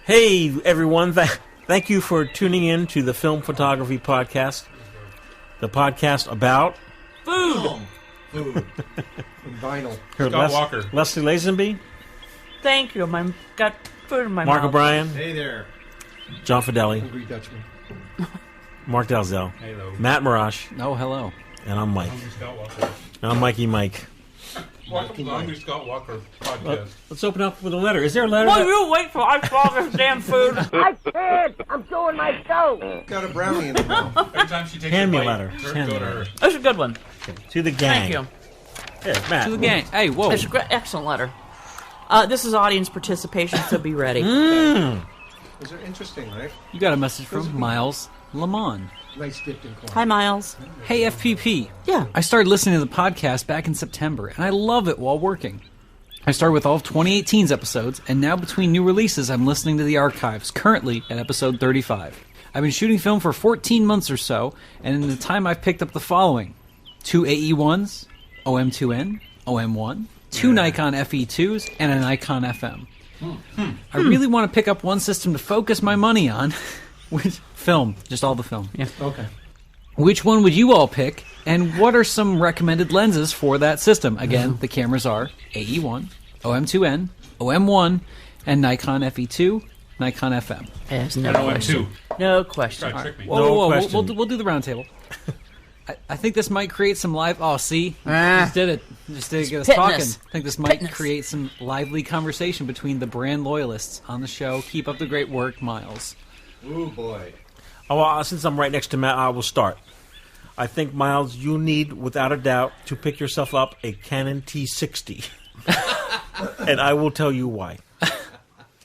Hey, everyone. Thank you for tuning in to the Film Photography Podcast, the podcast about... Food. And vinyl. Scott Walker. Leslie Lazenby. Thank you. I've got food in my Mark mouth. O'Brien. Hey there. John Fideli. Hungry Dutchman. Mark Dalzell. Hello. Matt Marash. Oh, hello. And I'm Mike. Hungry Scott Walker. And I'm Mikey Mike. Welcome to the Hungry Scott Walker podcast. Let's open up with a letter. Is there a letter? Will you wait till I swallow this damn food? I can't. I'm doing my show. Got a brownie in the mouth. Every time she takes Hand a me a bite, letter. turn Hand go me to a her. letter. That's a good one. To the gang. Thank you. Here, Matt. To the gang. Hey, whoa. It's a great, excellent letter. This is audience participation, so be ready. Those are interesting, right? You got a message from Miles Lamont. Nice dipped in corn. Hi, Miles. Hey, FPP. Yeah. I started listening to the podcast back in September, and I love it while working. I started with all of 2018's episodes, and now between new releases, I'm listening to the archives, currently at episode 35. I've been shooting film for 14 months or so, and in the time I've picked up the following: 2 AE1s, OM2N, OM1, 2 Nikon FE2s, and a Nikon FM. I really want to pick up one system to focus my money on, which film, just all the film. Yeah. Okay. Which one would you all pick, and what are some recommended lenses for that system? Again, the cameras are AE1, OM2N, OM1, and Nikon FE2, Nikon FM. There's no I know question. M2. No question. Try to trick me. Whoa, No whoa, whoa, question. we'll do the round table. I think this might create some live... Oh, see? Ah. Just did it. Just did it get us Pitness. talking. I think this might Pitness. create some lively conversation between the brand loyalists on the show. Keep up the great work, Miles. Ooh, boy. Oh, well, since I'm right next to Matt, I will start. I think, Miles, you need, without a doubt, to pick yourself up a Canon T60. And I will tell you why.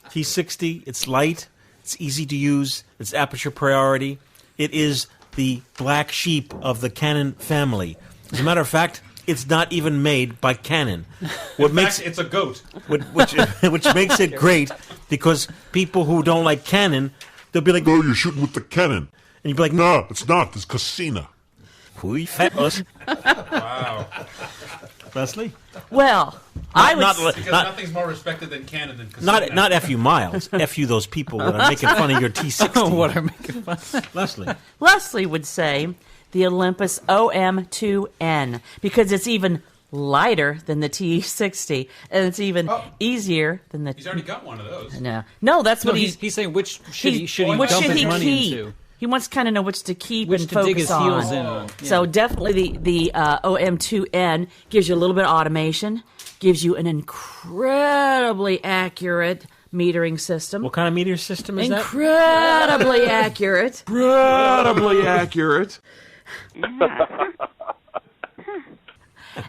T60, it's light, it's easy to use, it's aperture priority. It is the black sheep of the Canon family. As a matter of fact, it's not even made by Canon. What In makes fact, it's a goat. which makes it great, because people who don't like Canon, they'll be like, No, you're shooting with the Canon. and you'd be like, No, it's not. It's Casina. "Who fat us, Wow. Leslie?" Well, I would... Because Not- nothing's more respected than Canon than Casino. Not F you Miles, F you those people that are making fun of your T60. What are making fun? Leslie. Leslie would say the Olympus OM2N, because it's even lighter than the T60, and it's even easier than the... He's already got one of those. No, that's No, what he's saying which should he what dump should his he money keep? into? He wants to kind of know which to keep Which and to focus dig his on. heels in on. So definitely the OM2N gives you a little bit of automation, gives you an incredibly accurate metering system. What kind of meteor system is that? Incredibly accurate. Incredibly accurate.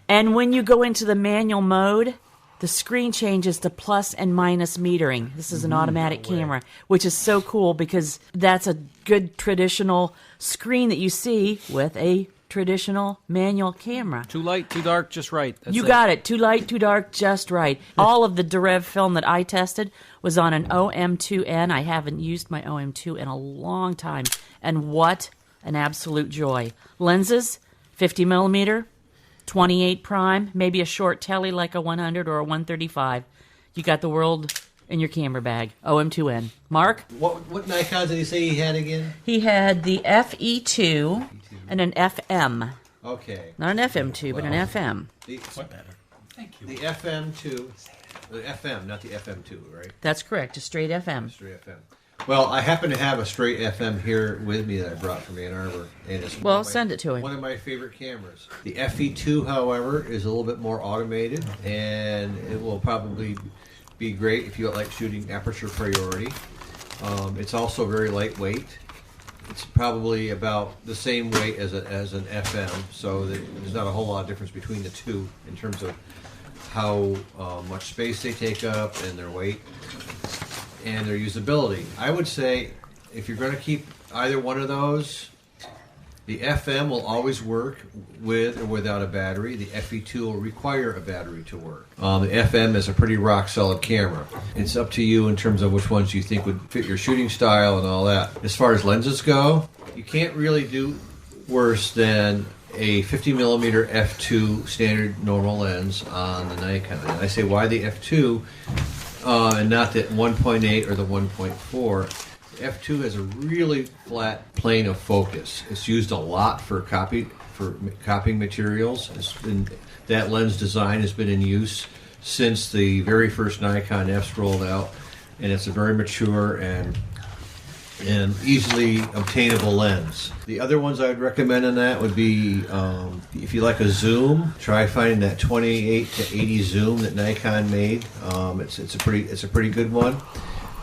And when you go into the manual mode, the screen changes to plus and minus metering. This is an automatic camera, which is so cool because that's a good traditional screen that you see with a traditional manual camera. Too light, too dark, just right. That's You got it. Too light, too dark, just right. All of the Derev film that I tested was on an OM2N. I haven't used my OM2 in a long time. And what an absolute joy. Lenses, 50 millimeter, 28 prime, maybe a short telly like a 100 or a 135. You got the world in your camera bag. OM2N. Mark? What Nikons did he say he had again? He had the FE2 and an FM. Okay. Not an FM2, but an FM. Thank you. The FM2. The FM, not the FM2, right? That's correct, a straight FM. Straight FM. Well, I happen to have a straight FM here with me that I brought from Ann Arbor. And it's Well, send it to him. One of my favorite cameras. The FE2, however, is a little bit more automated, and it will probably be great if you like shooting aperture priority. It's also very lightweight. It's probably about the same weight as an FM, so there's not a whole lot of difference between the two in terms of how much space they take up and their weight and their usability. I would say if you're going to keep either one of those, the FM will always work with or without a battery. The FE2 will require a battery to work. The FM is a pretty rock-solid camera. It's up to you in terms of which ones you think would fit your shooting style and all that. As far as lenses go, you can't really do worse than a 50mm f2 standard normal lens on the Nikon. And I say why the f2 and not the 1.8 or the 1.4. The F2 has a really flat plane of focus. It's used a lot for copying materials. That lens design has been in use since the very first Nikon Fs rolled out, and it's a very mature and easily obtainable lens. The other ones I would recommend on that would be, if you like a zoom, try finding that 28 to 80 zoom that Nikon made. It's a pretty good one.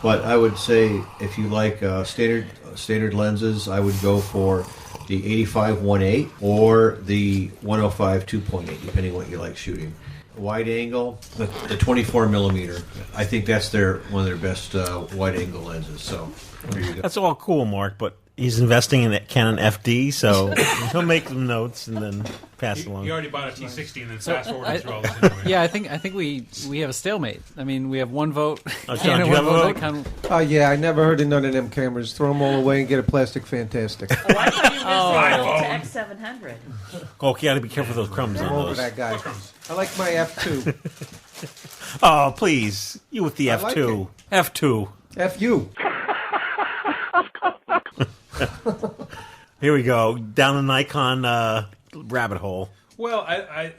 But I would say if you like standard lenses, I would go for the 85 1.8 or the 105 2.8, depending what you like shooting. Wide angle, the 24 millimeter. I think that's one of their best wide angle lenses. So there you go. That's all cool, Mark, but he's investing in that Canon FD, so he'll make some notes and then pass it along. You already bought a T60 and then fast forward through all this anyway. Yeah, I think we have a stalemate. I mean, we have one vote. John, do you have a vote? Nikon. Yeah, I never heard of none of them cameras. Throw them all away and get a plastic Fantastic. Oh, I thought you were listening to X700. Oh, you got to be careful with those crumbs I'm on over those. that guy. I like my F2. Oh, please. You with the I like F2. F2. F-U. Here we go. Down the Nikon rabbit hole. Well, I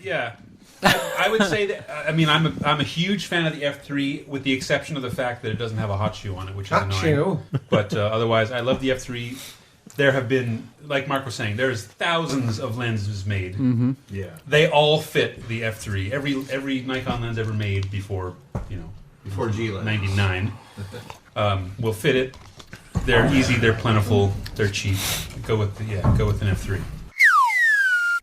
would say that. I mean, I'm a huge fan of the F3, with the exception of the fact that it doesn't have a hot shoe on it, which is Hot annoying. shoe. But otherwise, I love the F3. There have been, like Mark was saying, there's thousands of lenses made. Mm-hmm. Yeah. They all fit the F3. Every Nikon lens ever made before G lens 99 will fit it. They're easy. They're plentiful. They're cheap. Go with an F3.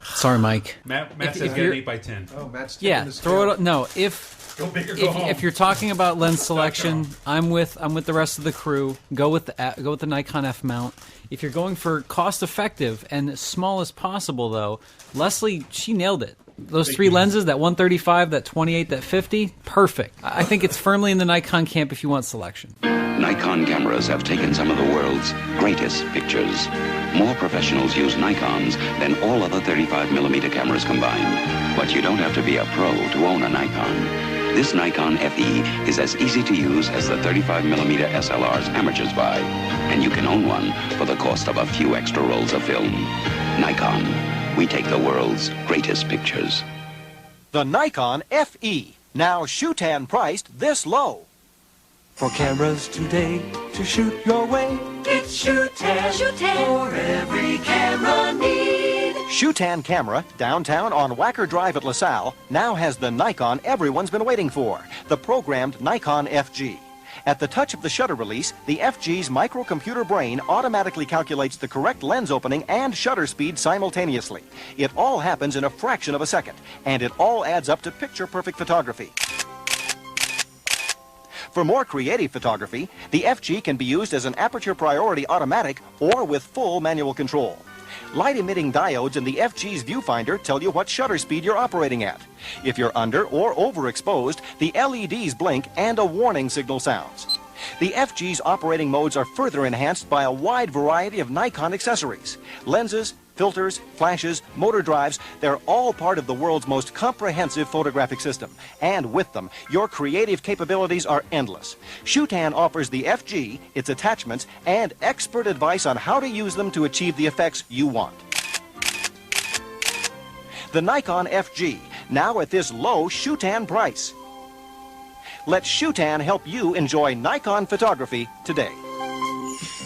Sorry, Mike. Matt If says get an 8x10. Oh, Matt's Yeah, taking the throw scale. it. No, if Go big or go home. if you're talking about lens selection, I'm with the rest of the crew. Go with the Nikon F mount. If you're going for cost effective and as small as possible, though, Leslie, she nailed it. Those three lenses, that 135, that 28, that 50, perfect. I think it's firmly in the Nikon camp if you want selection. Nikon cameras have taken some of the world's greatest pictures. More professionals use Nikons than all other 35mm cameras combined. But you don't have to be a pro to own a Nikon. This Nikon FE is as easy to use as the 35mm SLRs amateurs buy. And you can own one for the cost of a few extra rolls of film. Nikon, we take the world's greatest pictures. The Nikon FE, now Shutan priced this low. For cameras today to shoot your way, it's Shutan. For every camera need. Shutan Camera, downtown on Wacker Drive at LaSalle, now has the Nikon everyone's been waiting for, the programmed Nikon FG. At the touch of the shutter release, the FG's microcomputer brain automatically calculates the correct lens opening and shutter speed simultaneously. It all happens in a fraction of a second, and it all adds up to picture-perfect photography. For more creative photography, the FG can be used as an aperture priority automatic or with full manual control. Light-emitting diodes in the FG's viewfinder tell you what shutter speed you're operating at. If you're under or overexposed, the LEDs blink and a warning signal sounds. The FG's operating modes are further enhanced by a wide variety of Nikon accessories. Lenses, filters, flashes, motor drives, they're all part of the world's most comprehensive photographic system. And with them, your creative capabilities are endless. Shutan offers the FG, its attachments, and expert advice on how to use them to achieve the effects you want. The Nikon FG, now at this low Shutan price. Let Shutan help you enjoy Nikon photography today.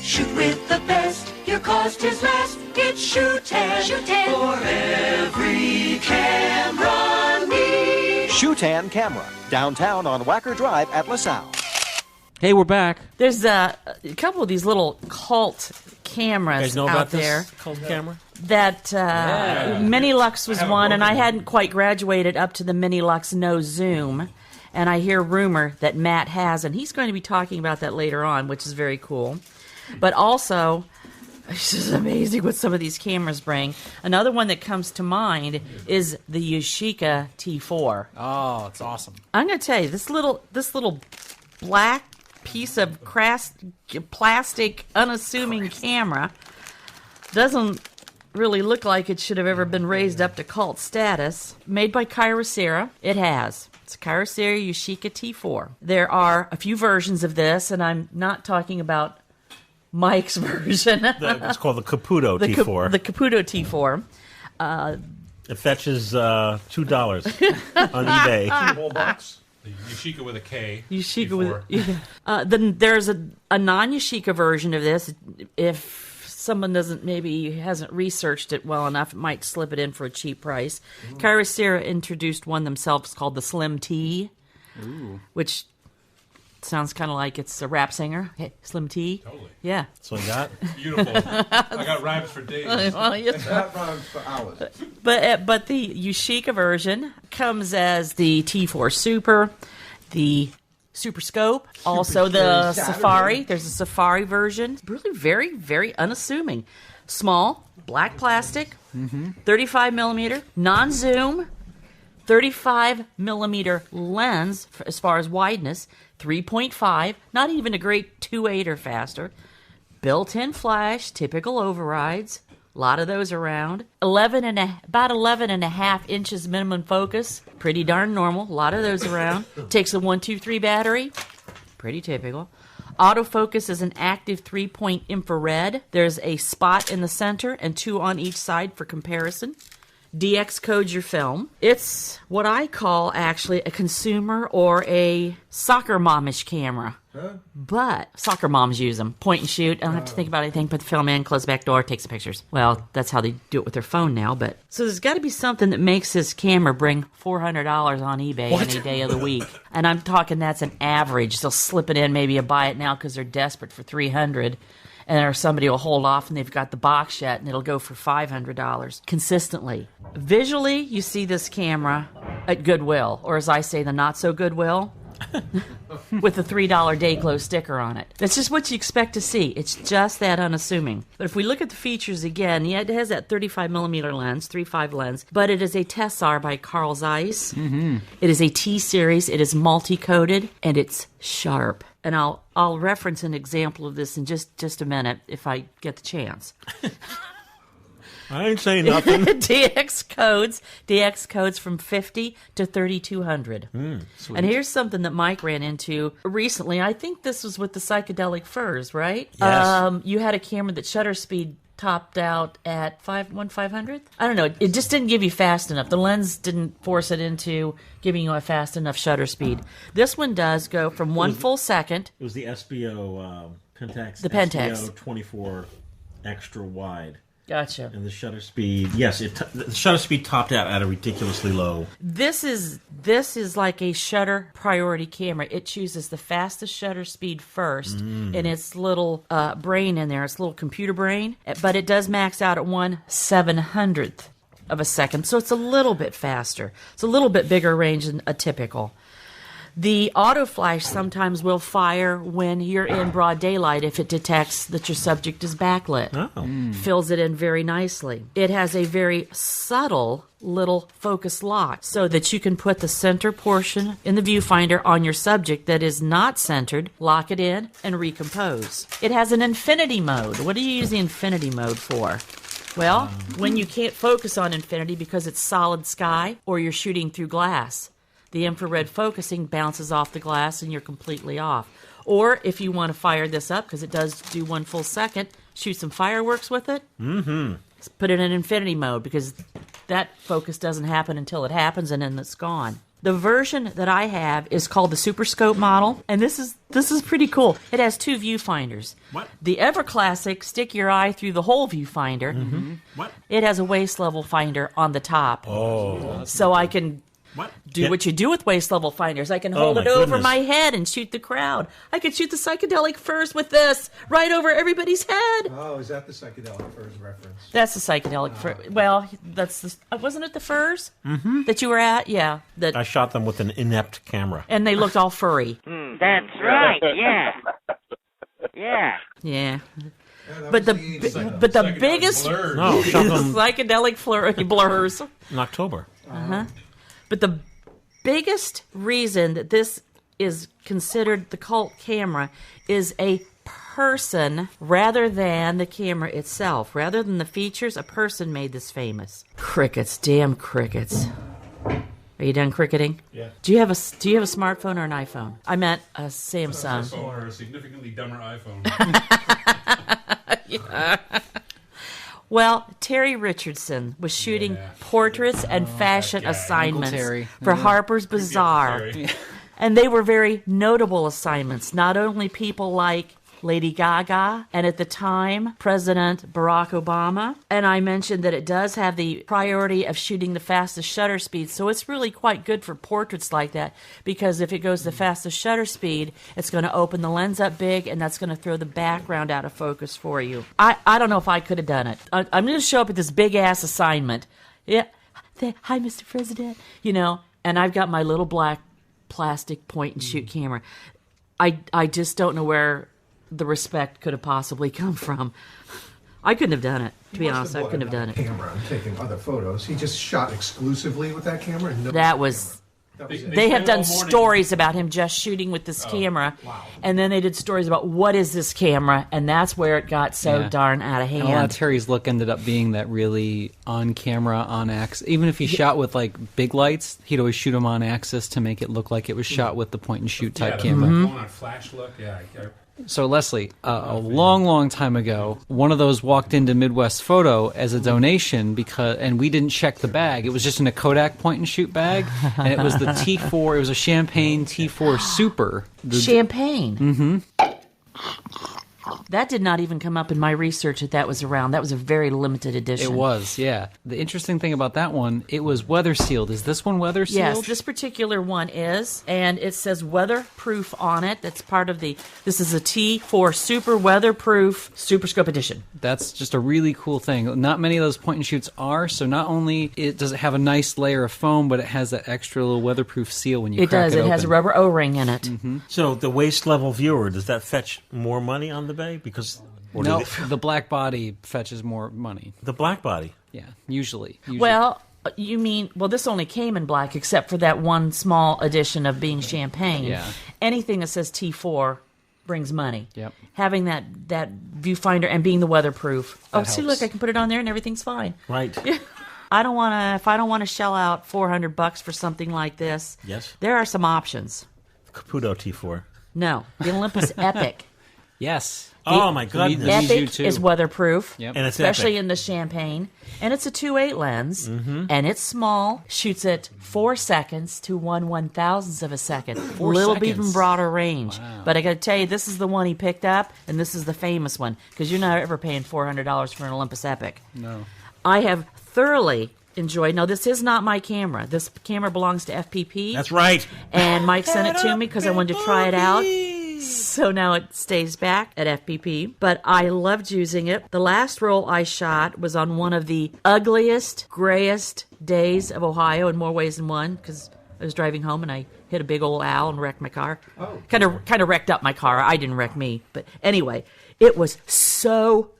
Shoot with the best, your cost is less. It's Shutan. For every camera need. Shutan Camera, downtown on Wacker Drive at LaSalle. Hey, we're back. There's a couple of these little cult cameras You guys know out about there. this cult camera? That Mini Lux was one, and I hadn't quite graduated up to the Mini Lux no zoom. And I hear rumor that Matt has, and he's going to be talking about that later on, which is very cool. But also, it's just amazing what some of these cameras bring. Another one that comes to mind is the Yashica T4. Oh, it's awesome. I'm going to tell you, this little black piece of plastic, unassuming camera doesn't really look like it should have ever been raised up to cult status. Made by Kyocera, it has. It's a Kyocera Yashica T4. There are a few versions of this, and I'm not talking about Mike's version. It's called the Caputo T4. The Caputo T4. It fetches $2 on eBay. Whole box. The Yashica with a K. Yashica with then there's a non-Yashica version of this. If someone hasn't researched it well enough, it might slip it in for a cheap price. Kyocera introduced one themselves called the Slim T, which sounds kind of like it's a rap singer. Hey, Slim T. Totally. Yeah. That's what I got. Beautiful. I got rhymes for days. Well, yes. That rhymes for hours. But the Yashica version comes as the T4 Super, the Super Scope, also the Safari. There's a Safari version. It's really very, very unassuming. Small, black plastic, 35 millimeter, non-zoom, 35 millimeter lens as far as wideness, 3.5, not even a great 2.8 or faster. Built-in flash, typical overrides. A lot of those around. About 11 and a half inches minimum focus. Pretty darn normal. A lot of those around. Takes a 123 battery. Pretty typical. Autofocus is an active 3-point infrared. There's a spot in the center and 2 on each side for comparison. DX codes your film. It's what I call actually a consumer or a soccer momish camera. Huh? But soccer moms use them. Point and shoot. I don't have to think about anything. Put the film in, close the back door, take some pictures. Well, that's how they do it with their phone now. But so there's got to be something that makes this camera bring $400 on eBay any day of the week. And I'm talking that's an average. They'll slip it in. Maybe you buy it now because they're desperate for $300. Or somebody will hold off and they've got the box yet and it'll go for $500 consistently. Visually, you see this camera at Goodwill, or as I say, the not-so-Goodwill, with the $3 day close sticker on it. That's just what you expect to see. It's just that unassuming. But if we look at the features again, yeah, it has that 35 millimeter lens, 3.5 lens, but it is a Tessar by Carl Zeiss. It is a T-series. It is multi-coated, and it's sharp. And I'll reference an example of this in just a minute if I get the chance. I ain't saying nothing. DX codes from 50 to 3200. And here's something that Mike ran into recently. I think this was with the psychedelic furs, right? Yes. You had a camera that shutter speed topped out at 500. I don't know. It just didn't give you fast enough. The lens didn't force it into giving you a fast enough shutter speed. This one does go from one full second. It was the SBO Pentax. The Pentax. SBO 24 extra wide. Gotcha. And the shutter speed, yes, the shutter speed topped out at a ridiculously low. This is like a shutter priority camera. It chooses the fastest shutter speed first in its little brain in there, its little computer brain. But it does max out at 1/700th of a second, so it's a little bit faster. It's a little bit bigger range than a typical. The auto flash sometimes will fire when you're in broad daylight if it detects that your subject is backlit. Fills it in very nicely. It has a very subtle little focus lock so that you can put the center portion in the viewfinder on your subject that is not centered, lock it in, and recompose. It has an infinity mode. What do you use the infinity mode for? Well, when you can't focus on infinity because it's solid sky or you're shooting through glass. The infrared focusing bounces off the glass and you're completely off. Or if you want to fire this up, because it does do 1 full second, shoot some fireworks with it. Put it in infinity mode because that focus doesn't happen until it happens and then it's gone. The version that I have is called the Super Scope model, and this is pretty cool. It has 2 viewfinders. What? The Ever Classic, stick your eye through the whole viewfinder. What? It has a waist level finder on the top. So I can do what you do with waist level finders. I can hold it over my head and shoot the crowd. I could shoot the psychedelic furs with this right over everybody's head. Oh, is that the psychedelic furs reference? That's the psychedelic fur. Well, that's the. Wasn't it the furs that you were at? Yeah. I shot them with an inept camera. And they looked all furry. That's right, yeah. Yeah. Yeah. But the biggest psychedelic flurry blurs in October. But the biggest reason that this is considered the cult camera is a person rather than the camera itself. Rather than the features, a person made this famous. Crickets, damn crickets. Are you done cricketing? Yeah. Do you have a smartphone or an iPhone? I meant a Samsung. I saw her a significantly dumber iPhone. Yeah. Well, Terry Richardson was shooting portraits and fashion assignments for Harper's Bazaar. And they were very notable assignments. Not only people like Lady Gaga, and at the time, President Barack Obama. And I mentioned that it does have the priority of shooting the fastest shutter speed, so it's really quite good for portraits like that, because if it goes the fastest shutter speed, it's going to open the lens up big, and that's going to throw the background out of focus for you. I don't know if I could have done it. I'm going to show up at this big-ass assignment. Yeah, hi, Mr. President. You know, and I've got my little black plastic point-and-shoot camera. I just don't know where the respect could have possibly come from. I couldn't have done it. To be honest, I couldn't have done it. Camera and taking other photos. He just shot exclusively with that camera. And that was. They have done stories about him just shooting with this camera, and then they did stories about what is this camera, and that's where it got so darn out of hand. And a lot of Terry's look ended up being that really on camera, on axis. Even if he shot with like big lights, he'd always shoot them on axis to make it look like it was shot with the point and shoot type camera. Going on flash look, So, Leslie, a long, long time ago, one of those walked into Midwest Photo as a donation and we didn't check the bag. It was just in a Kodak point-and-shoot bag, and it was the T4. It was a Champagne T4 Super. Champagne? Mm-hmm. That did not even come up in my research that was around. That was a very limited edition. It was, yeah. The interesting thing about that one, it was weather sealed. Is this one weather sealed? Yes, this particular one is, and it says weatherproof on it. That's part of this is a T4 Super Weatherproof Super Scope Edition. That's just a really cool thing. Not many of those point and shoots are, so not only does it have a nice layer of foam, but it has that extra little weatherproof seal when you crack it open. It has a rubber O-ring in it. Mm-hmm. So the waist level viewer, does that fetch more money on the bay? Because no, the black body fetches more money. The black body? Yeah, usually. Well, you mean, this only came in black except for that one small edition of being champagne. Yeah. Anything that says T4 brings money. Yep. Having that viewfinder and being the weatherproof. See, look, helps. I can put it on there and everything's fine. Right. If I don't want to shell out $400 for something like this, yes, there are some options. Caputo T4. No, the Olympus Epic. Yes. Oh my goodness! Epic is weatherproof, yep. And it's especially epic. In the champagne. And it's a 2.8 lens, mm-hmm. and it's small. Shoots at 4 seconds to 1/1000th of a second. 4 little seconds. bit even broader range. Wow. But I got to tell you, this is the one he picked up, and this is the famous one because you're not ever paying $400 for an Olympus Epic. No. I have thoroughly enjoyed. Now, this is not my camera. This camera belongs to FPP. That's right. And Mike sent it to me because I wanted to try it out. So now it stays back at FPP, but I loved using it. The last roll I shot was on one of the ugliest, grayest days of Ohio in more ways than one, because I was driving home and I hit a big old owl and wrecked my car. Kind of wrecked up my car. I didn't wreck me, but anyway, it was so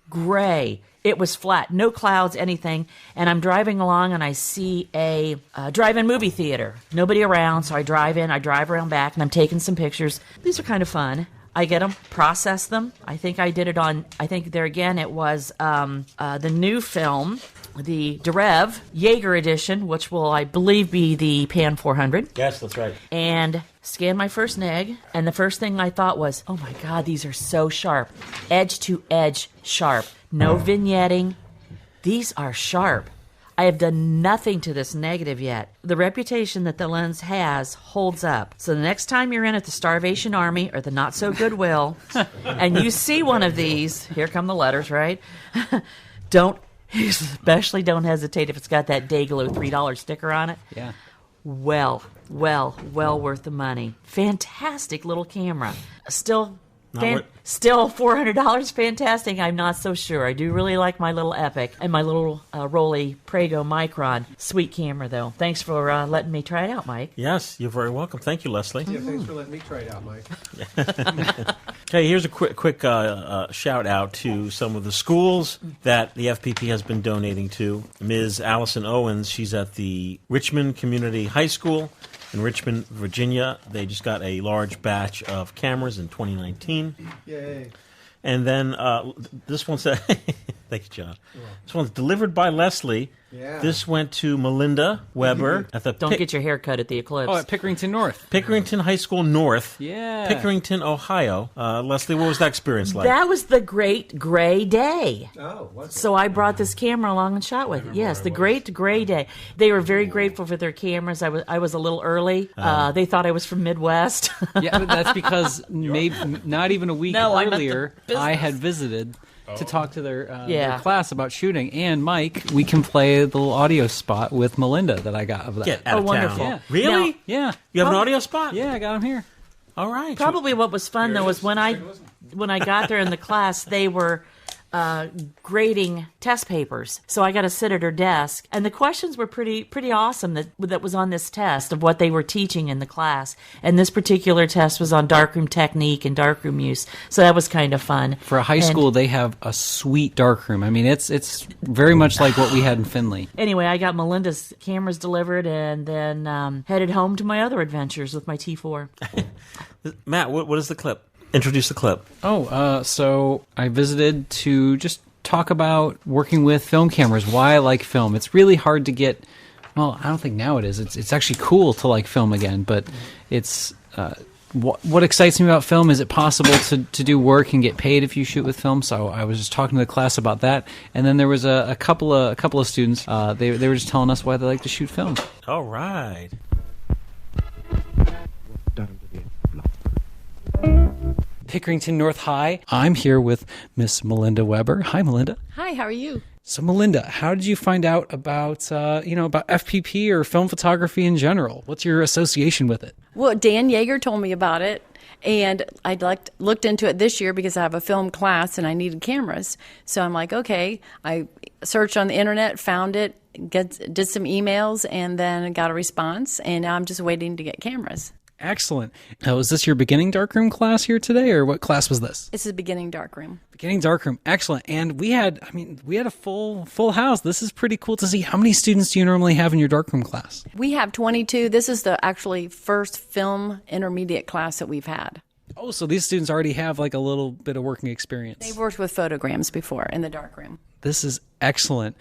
gray. It was flat, no clouds, anything. And I'm driving along and I see a drive-in movie theater. Nobody around, so I drive in, I drive around back, and I'm taking some pictures. These are kind of fun. I get them, process them. I think I did it on, there again, it was the new film, the Derev Jaeger edition, which will, I believe, be the Pan 400. Yes, that's right. And scanned my first neg, and the first thing I thought was, oh my God, these are so sharp. Edge to edge sharp. No vignetting. These are sharp. I have done nothing to this negative yet. The reputation that the lens has holds up. So the next time you're in at the Starvation Army or the Not So Goodwill, and you see one of these, here come the letters, right? Especially don't hesitate if it's got that Dayglow $3 sticker on it. Yeah. Well worth the money. Fantastic little camera. Still $400 fantastic. I'm not so sure. I do really like my little Epic and my little Rolly Prego Micron. Sweet camera, though. Thanks for letting me try it out, Mike. Yes, you're very welcome. Thank you, Leslie. Yeah, thanks for letting me try it out, Mike. Okay, here's a quick shout out to some of the schools that the FPP has been donating to. Ms. Allison Owens, she's at the Richmond Community High School in Richmond, Virginia. They just got a large batch of cameras in 2019. Yay. And then this one said, Thank you, John. This one's delivered by Leslie. Yeah. This went to Melinda Weber at the Don't get your hair cut at the Eclipse. Oh, at Pickerington North. Pickerington High School North. Yeah. Pickerington, Ohio. Leslie, what was that experience like? That was the Great Gray Day. Oh, what's So I brought this camera along and shot with it. Yes, the Great Gray Day. They were very grateful for their cameras. I was a little early. They thought I was from Midwest. Yeah, but that's because maybe not even a week earlier, I had visited to talk to their class about shooting. And Mike, we can play the little audio spot with Melinda that I got of that. Get out of wonderful. town. Really? Yeah. You have an audio spot? Yeah, I got him here. All right. Probably what was fun though was when I got there in the class, they were grading test papers. So I got to sit at her desk, and the questions were pretty awesome that was on this test of what they were teaching in the class. And this particular test was on darkroom technique and darkroom use. So that was kind of fun. For a high school, they have a sweet darkroom. I mean, it's very much like what we had in Findlay. Anyway, I got Melinda's cameras delivered and then headed home to my other adventures with my T4. Matt, what is the clip? Introduce the clip. So I visited to just talk about working with film cameras, why I like film. It's really hard to get, well, I don't think now it is. It's actually cool to like film again, but it's what excites me about film is it possible to do work and get paid if you shoot with film. So I was just talking to the class about that, and then there was a couple of students. They were just telling us why they like to shoot film. All right. Pickerington North High. I'm here with Miss Melinda Weber. Hi, Melinda. Hi, how are you? So, Melinda, how did you find out about about FPP or film photography in general? What's your association with it? Well, Dan Yeager told me about it, and I looked into it this year because I have a film class and I needed cameras. So I'm like, okay. I searched on the internet, found it, did some emails, and then got a response, and now I'm just waiting to get cameras. Excellent. Was this your beginning darkroom class here today, or what class was this? This is beginning darkroom. Beginning darkroom. Excellent. And we had a full house. This is pretty cool to see. How many students do you normally have in your darkroom class? We have 22. This is the actually first film intermediate class that we've had. Oh, so these students already have like a little bit of working experience. They've worked with photograms before in the darkroom. This is excellent.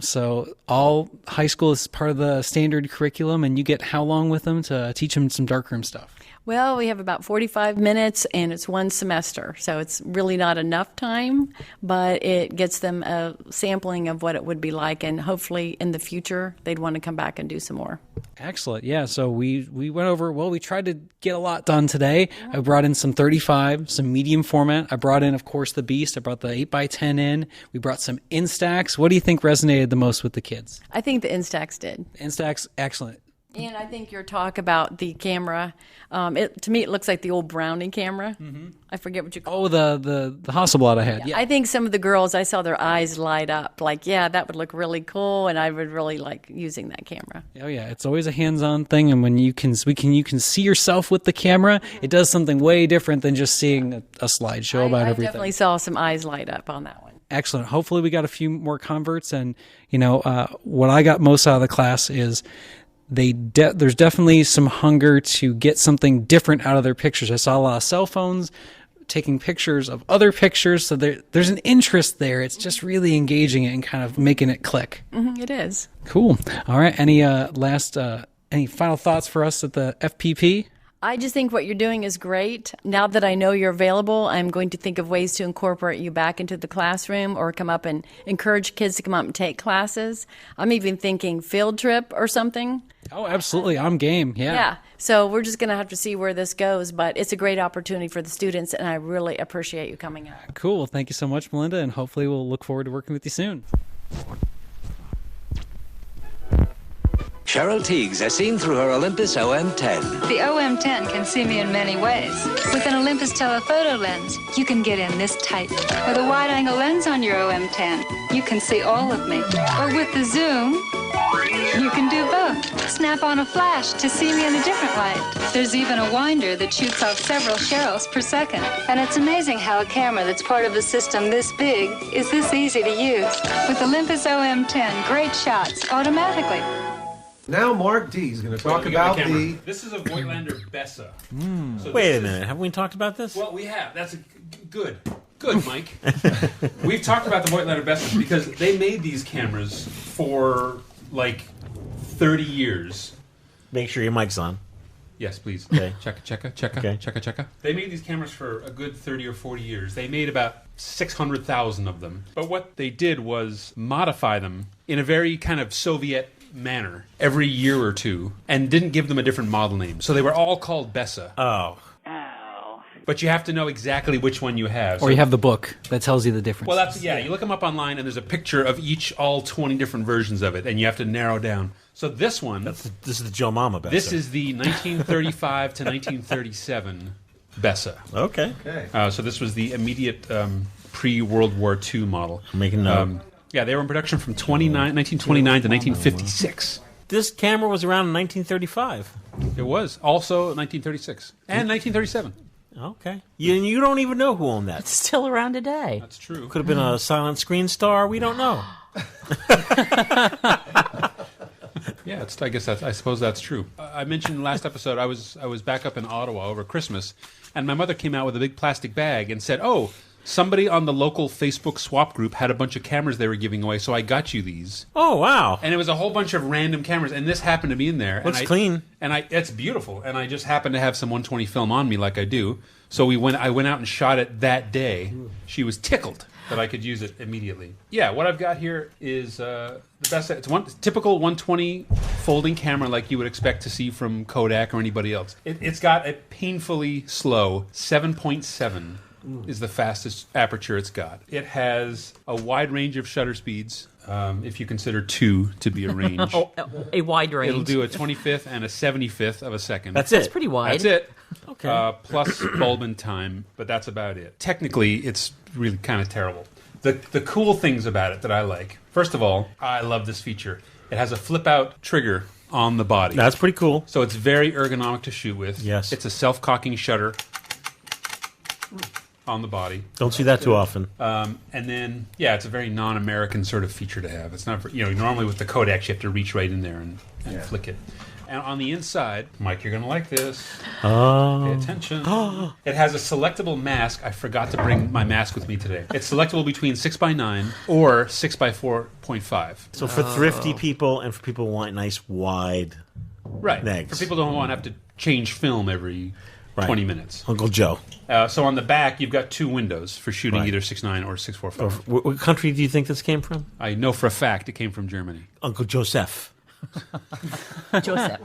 So all high school is part of the standard curriculum, and you get how long with them to teach them some darkroom stuff? Well, we have about 45 minutes, and it's one semester, so it's really not enough time, but it gets them a sampling of what it would be like, and hopefully in the future they'd want to come back and do some more. Excellent. Yeah, so we went over, we tried to get a lot done today. I brought in some 35, some medium format. I brought in, of course, the Beast. I brought the 8x10 in. We brought some Instax. What do you think resonated the most with the kids? I think the Instax did. Instax, excellent. And I think your talk about the camera, to me it looks like the old Browning camera. Mm-hmm. I forget what you call it. Oh, the Hasselblad I had. Yeah. I think some of the girls, I saw their eyes light up. Like, yeah, that would look really cool, and I would really like using that camera. Oh yeah, it's always a hands-on thing, and when you can see yourself with the camera, it does something way different than just seeing a slideshow about everything. I definitely saw some eyes light up on that one. Excellent. Hopefully we got a few more converts, and what I got most out of the class is there's definitely some hunger to get something different out of their pictures. I saw a lot of cell phones taking pictures of other pictures, so there's an interest there. It's just really engaging it and kind of making it click. Mm-hmm, it is. Cool. All right. Any any final thoughts for us at the FPP? I just think what you're doing is great. Now that I know you're available, I'm going to think of ways to incorporate you back into the classroom or come up and encourage kids to come up and take classes. I'm even thinking field trip or something. Oh, absolutely. I'm game. Yeah. Yeah. So we're just going to have to see where this goes, but it's a great opportunity for the students, and I really appreciate you coming out. Cool. Well, thank you so much, Melinda, and hopefully we'll look forward to working with you soon. Cheryl Teagues as seen through her Olympus OM10. The OM10 can see me in many ways. With an Olympus telephoto lens, you can get in this tight. With a wide-angle lens on your OM10, you can see all of me. Or with the zoom, you can do both. Snap on a flash to see me in a different light. There's even a winder that shoots off several Cheryls per second. And it's amazing how a camera that's part of a system this big is this easy to use. With Olympus OM10, great shots automatically. Now Mark D is going to talk about the... This is a Voigtlander Bessa. So Wait a minute. Have we talked about this? Well, we have. That's good. Good, Mike. We've talked about the Voigtlander Bessa because they made these cameras for like 30 years. Make sure your mic's on. Yes, please. Okay. Checka. They made these cameras for a good 30 or 40 years. They made about 600,000 of them. But what they did was modify them in a very kind of Soviet manner every year or two and didn't give them a different model name. So they were all called Bessa. Oh. But you have to know exactly which one you have. Or you have the book that tells you the difference. Well, that's you look them up online, and there's a picture of all 20 different versions of it, and you have to narrow down. So this one... This is the Joe Mama Bessa. This is the 1935 to 1937 Bessa. Okay. So this was the immediate pre-World War II model. I'm making note. Yeah, they were in production from 1929 to 1956. This camera was around in 1935. It was. Also 1936. And 1937. Okay. You don't even know who owned that. It's still around today. That's true. Could have been a silent screen star. We don't know. Yeah, I suppose that's true. I mentioned last episode I was back up in Ottawa over Christmas, and my mother came out with a big plastic bag and said, "Oh, somebody on the local Facebook swap group had a bunch of cameras they were giving away, so I got you these." Oh, wow. And it was a whole bunch of random cameras, and this happened to be in there. Looks clean. And it's beautiful, and I just happened to have some 120 film on me like I do. So I went out and shot it that day. She was tickled that I could use it immediately. Yeah, what I've got here is the best. It's typical 120 folding camera like you would expect to see from Kodak or anybody else. It's got a painfully slow 7.7 is the fastest aperture it's got. It has a wide range of shutter speeds. If you consider 2 to be a range. A wide range. It'll do a 25th and a 75th of a second. That's it. That's pretty wide. That's it. Okay. Plus bulb and time, but that's about it. Technically, it's really kind of terrible. The cool things about it that I like, first of all, I love this feature. It has a flip-out trigger on the body. That's pretty cool. So it's very ergonomic to shoot with. Yes. It's a self-cocking shutter on the body. Don't see that too often. And then, it's a very non-American sort of feature to have. It's not, normally with the Kodaks you have to reach right in there and flick it. And on the inside, Mike, you're going to like this. Pay attention. It has a selectable mask. I forgot to bring my mask with me today. It's selectable between 6x9 or 6x4.5. So for thrifty people and for people who want nice wide negs. For people who don't want to have to change film every 20 minutes. Uncle Joe. So on the back, you've got 2 windows for shooting either 6.9 or 6.45. What country do you think this came from? I know for a fact it came from Germany. Uncle Joseph. Joseph.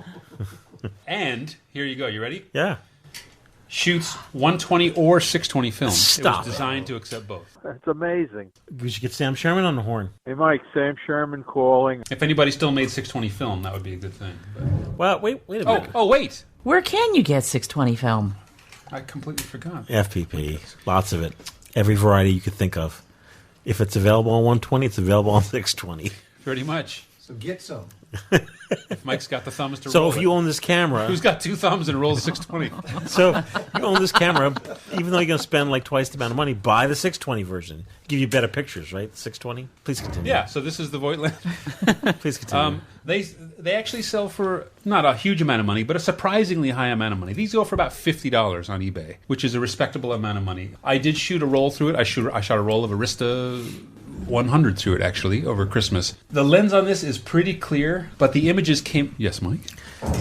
And here you go. You ready? Yeah. Shoots 120 or 620 film. Stop. It was designed to accept both. That's amazing. We should get Sam Sherman on the horn. Hey, Mike, Sam Sherman calling. If anybody still made 620 film, that would be a good thing. But... Well, wait a minute. Oh, wait. Where can you get 620 film? I completely forgot. FPP. Lots of it. Every variety you could think of. If it's available on 120, it's available on 620. Pretty much. So get some. If Mike's got the thumbs to roll So if it. you own this camera... Who's got 2 thumbs and rolls 620? So you own this camera, even though you're going to spend like twice the amount of money, buy the 620 version. Give you better pictures, right? 620? Please continue. Yeah, so this is the Voigtlander. Please continue. They actually sell for not a huge amount of money, but a surprisingly high amount of money. These go for about $50 on eBay, which is a respectable amount of money. I did shoot a roll through it. I shot a roll of Arista 100 through it, actually, over Christmas. The lens on this is pretty clear, but the images came... Yes, Mike?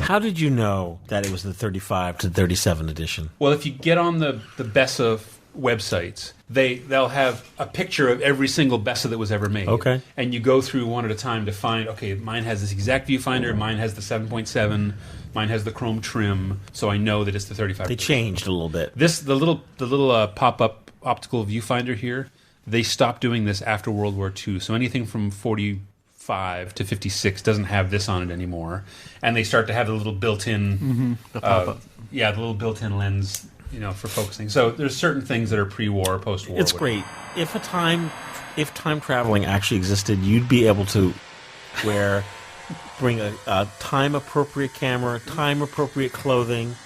How did you know that it was the 35 to 37 edition? Well, if you get on the Bessa websites, they'll have a picture of every single Bessa that was ever made. Okay. And you go through one at a time to find, okay, mine has this exact viewfinder, mine has the 7.7, mine has the chrome trim, so I know that it's the 35. They changed a little bit. The little pop-up optical viewfinder here, they stopped doing this after World War II, so anything from 45 to 56 doesn't have this on it anymore, and they start to have the little built-in, the pop-up. the little built-in lens, for focusing. So there's certain things that are pre-war, post-war. It's great. If time traveling actually existed, you'd be able to bring a time-appropriate camera, time-appropriate clothing.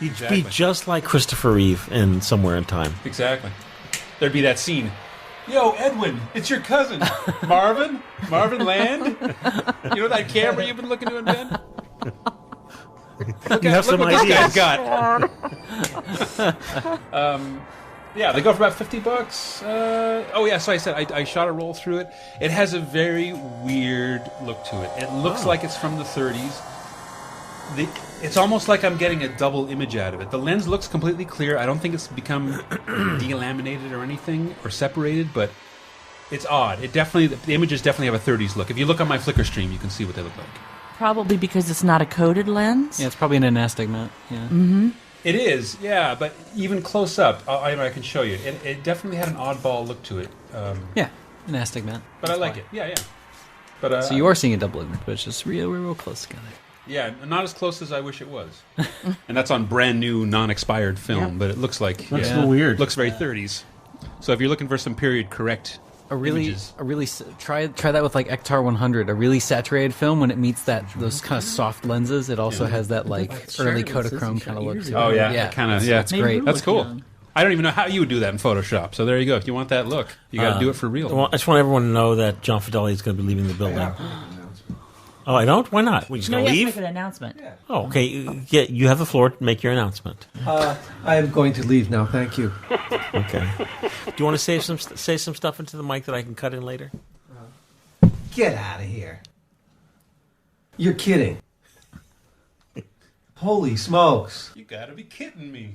You'd be just like Christopher Reeve in Somewhere in Time. Exactly. There'd be that scene. Yo, Edwin, it's your cousin. Marvin Land? You know that camera you've been looking to invent? You have some look what ideas. this guy's got. Yeah, they go for about $50. Oh yeah, so I said I shot a roll through it. It has a very weird look to it. It looks like it's from the 30s. It's almost like I'm getting a double image out of it. The lens looks completely clear. I don't think it's become delaminated or anything or separated, but it's odd. The images definitely have a 30s look. If you look on my Flickr stream, you can see what they look like. Probably because it's not a coated lens. Yeah, it's probably an anastigmat. Yeah. Mm-hmm. It is, yeah, but even close up, I can show you. It definitely had an oddball look to it. Yeah, an astigmat. But I like it. Yeah, yeah. But so you are seeing a double image, but it's just real close together. Yeah, not as close as I wish it was. And that's on brand new, non-expired film, but it looks like looks a little weird. Looks very 30s. So if you're looking for some period correct images, try that with like Ektar 100, a really saturated film. When it meets those kind of soft lenses, it also has that like early Kodachrome kind of look to it. Oh yeah, kind of. Yeah, it's great. That's cool. I don't even know how you would do that in Photoshop. So there you go. If you want that look, you got to do it for real. Well, I just want everyone to know that John Fideli is going to be leaving the building. Oh, I don't? Why not? We just going to leave? Make an announcement. Yeah. Oh, okay. You have the floor to make your announcement. I am going to leave now. Thank you. Okay. Do you want to say some stuff into the mic that I can cut in later? Get out of here. You're kidding. Holy smokes. You got to be kidding me.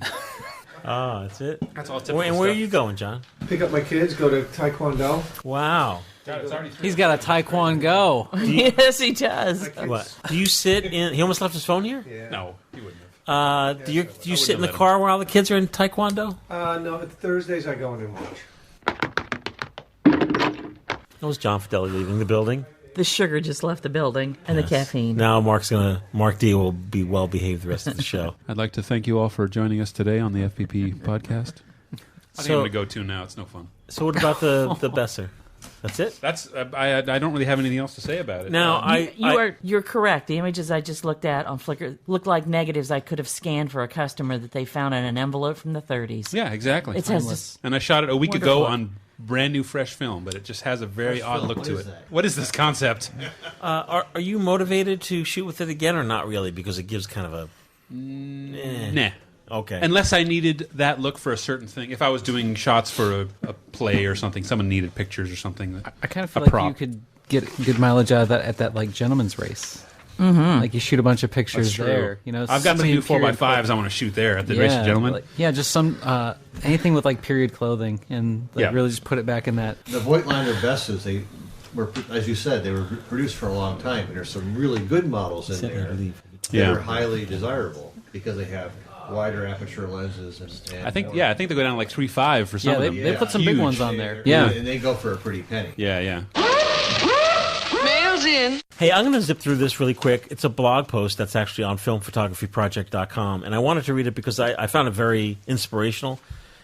Oh, that's it? That's all typical And where are you going, John? Pick up my kids, go to Taekwondo. Wow. God, it's already He's got a Taekwondo. Yes, he does. What? Do you sit in... He almost left his phone here? Yeah. No, he wouldn't have. Do you sit in the car while the kids are in Taekwondo? No, Thursdays I go in and watch. That was John Fideli leaving the building. The sugar just left the building, and the caffeine. Now Mark D will be well behaved the rest of the show. I'd like to thank you all for joining us today on the FPP podcast. I think I'm going to go to now. It's no fun. So what about the Besser? That's it? That's I don't really have anything else to say about it. Now you're correct. The images I just looked at on Flickr look like negatives I could have scanned for a customer that they found in an environment from the 30s. Yeah, exactly. It has this and I shot it a week ago on brand new fresh film, but it just has a very odd look to it. What is this concept? Are you motivated to shoot with it again or not really? Because it gives kind of a nah. Okay. Unless I needed that look for a certain thing. If I was doing shots for a play or something, someone needed pictures or something. I kind of feel like you could get good mileage out of that at that like gentleman's race. Mm-hmm. Like you shoot a bunch of pictures there. You know, I've got some new 4x5s I want to shoot there at the Race of Gentlemen. Like, just some anything with like period clothing and really just put it back in that. The Voigtlander Bessas, they were, as you said, they were produced for a long time, and there's some really good models in there that are highly desirable because they have wider aperture lenses. And I think they go down to like 3.5 for some of them. They put some big ones on there. And they go for a pretty penny. Yeah. Mail's in. Hey, I'm going to zip through this really quick. It's a blog post that's actually on filmphotographyproject.com, and I wanted to read it because I found it very inspirational.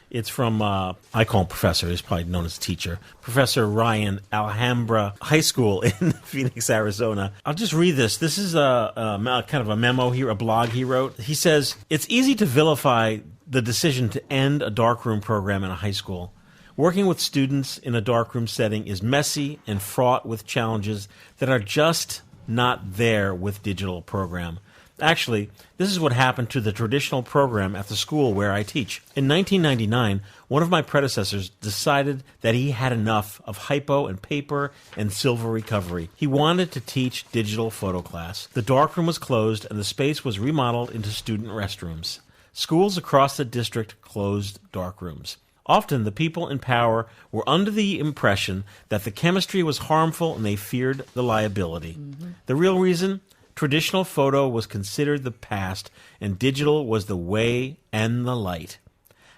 It's from, I call him Professor, he's probably known as teacher, Professor Ryan, Alhambra High School in Phoenix, Arizona. I'll just read this. This is a kind of a memo here, a blog he wrote. He says, "It's easy to vilify the decision to end a darkroom program in a high school. Working with students in a darkroom setting is messy and fraught with challenges that are just not there with digital program. Actually, this is what happened to the traditional program at the school where I teach. In 1999, one of my predecessors decided that he had enough of hypo and paper and silver recovery. He wanted to teach digital photo class. The darkroom was closed and the space was remodeled into student restrooms. Schools across the district closed darkrooms. Often the people in power were under the impression that the chemistry was harmful and they feared the liability. The real reason? Traditional photo was considered the past, and digital was the way and the light.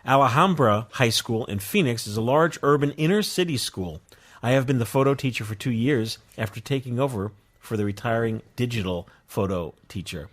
Alhambra High School in Phoenix is a large urban inner-city school. I have been the photo teacher for 2 years after taking over for the retiring digital photo teacher.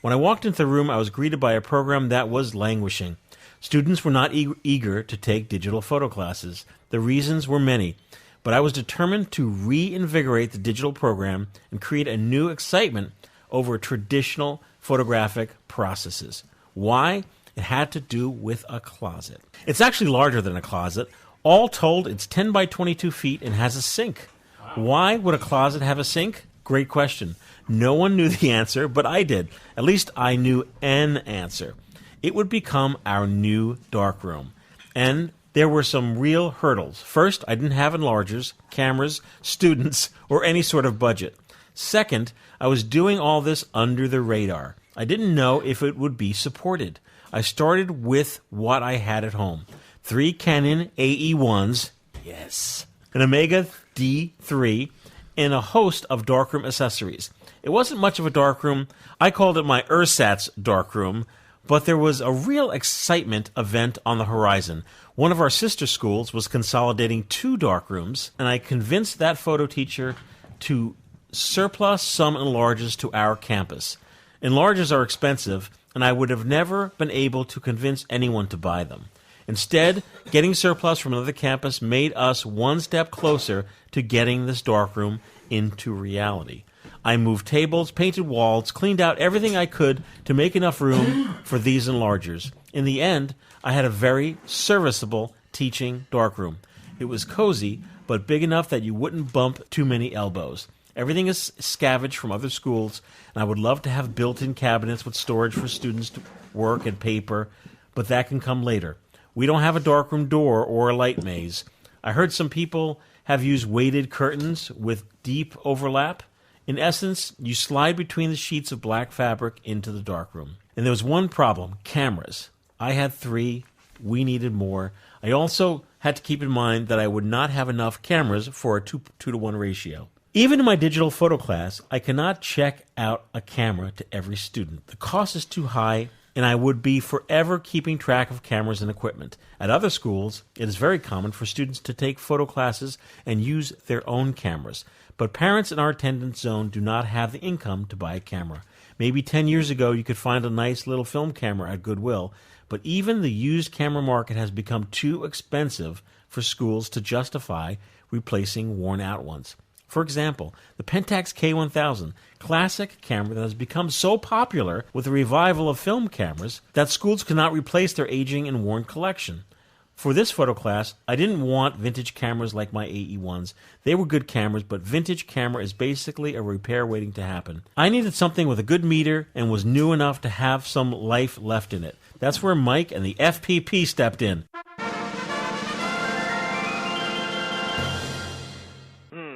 When I walked into the room, I was greeted by a program that was languishing. Students were not eager to take digital photo classes. The reasons were many. But I was determined to reinvigorate the digital program and create a new excitement over traditional photographic processes. Why? It had to do with a closet. It's actually larger than a closet. All told, it's 10 by 22 feet and has a sink. Why would a closet have a sink? Great question. No one knew the answer, but I did. At least I knew an answer. It would become our new darkroom. And There were some real hurdles. First, I didn't have enlargers, cameras, students, or any sort of budget. Second, I was doing all this under the radar. I didn't know if it would be supported. I started with what I had at home. 3 Canon AE1s, yes, an Omega D3, and a host of darkroom accessories. It wasn't much of a darkroom. I called it my ersatz darkroom, but there was a real excitement event on the horizon. One of our sister schools was consolidating 2 darkrooms, and I convinced that photo teacher to surplus some enlargers to our campus. Enlargers are expensive, and I would have never been able to convince anyone to buy them. Instead, getting surplus from another campus made us one step closer to getting this darkroom into reality. I moved tables, painted walls, cleaned out everything I could to make enough room for these enlargers. In the end, I had a very serviceable teaching darkroom. It was cozy, but big enough that you wouldn't bump too many elbows. Everything is scavenged from other schools, and I would love to have built-in cabinets with storage for students' work and paper, but that can come later. We don't have a darkroom door or a light maze. I heard some people have used weighted curtains with deep overlap. In essence, you slide between the sheets of black fabric into the darkroom. And there was one problem, cameras. I had 3. We needed more. I also had to keep in mind that I would not have enough cameras for a 2-to-1 ratio. Even in my digital photo class, I cannot check out a camera to every student. The cost is too high, and I would be forever keeping track of cameras and equipment. At other schools, it is very common for students to take photo classes and use their own cameras. But parents in our attendance zone do not have the income to buy a camera. Maybe 10 years ago you could find a nice little film camera at Goodwill, but even the used camera market has become too expensive for schools to justify replacing worn-out ones. For example, the Pentax K1000, classic camera that has become so popular with the revival of film cameras that schools cannot replace their aging and worn collection. For this photo class, I didn't want vintage cameras like my AE1s. They were good cameras, but vintage camera is basically a repair waiting to happen. I needed something with a good meter and was new enough to have some life left in it. That's where Mike and the FPP stepped in.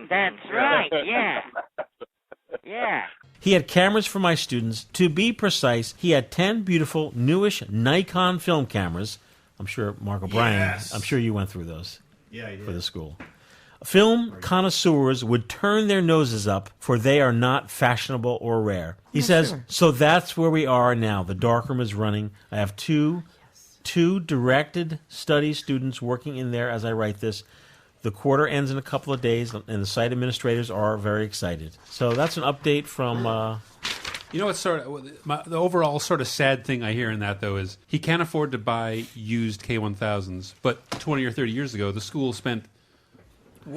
That's right, yeah. Yeah. He had cameras for my students. To be precise, he had 10 beautiful, newish Nikon film cameras. I'm sure Mark O'Brien, Yes. I'm sure you went through those for the school. Film connoisseurs would turn their noses up, for they are not fashionable or rare. He says, so that's where we are now. The darkroom is running. I have two directed study students working in there as I write this. The quarter ends in a couple of days, and the site administrators are very excited. So that's an update from... You know, what's the overall sort of sad thing I hear in that, though, is he can't afford to buy used K1000s, but 20 or 30 years ago, the school spent...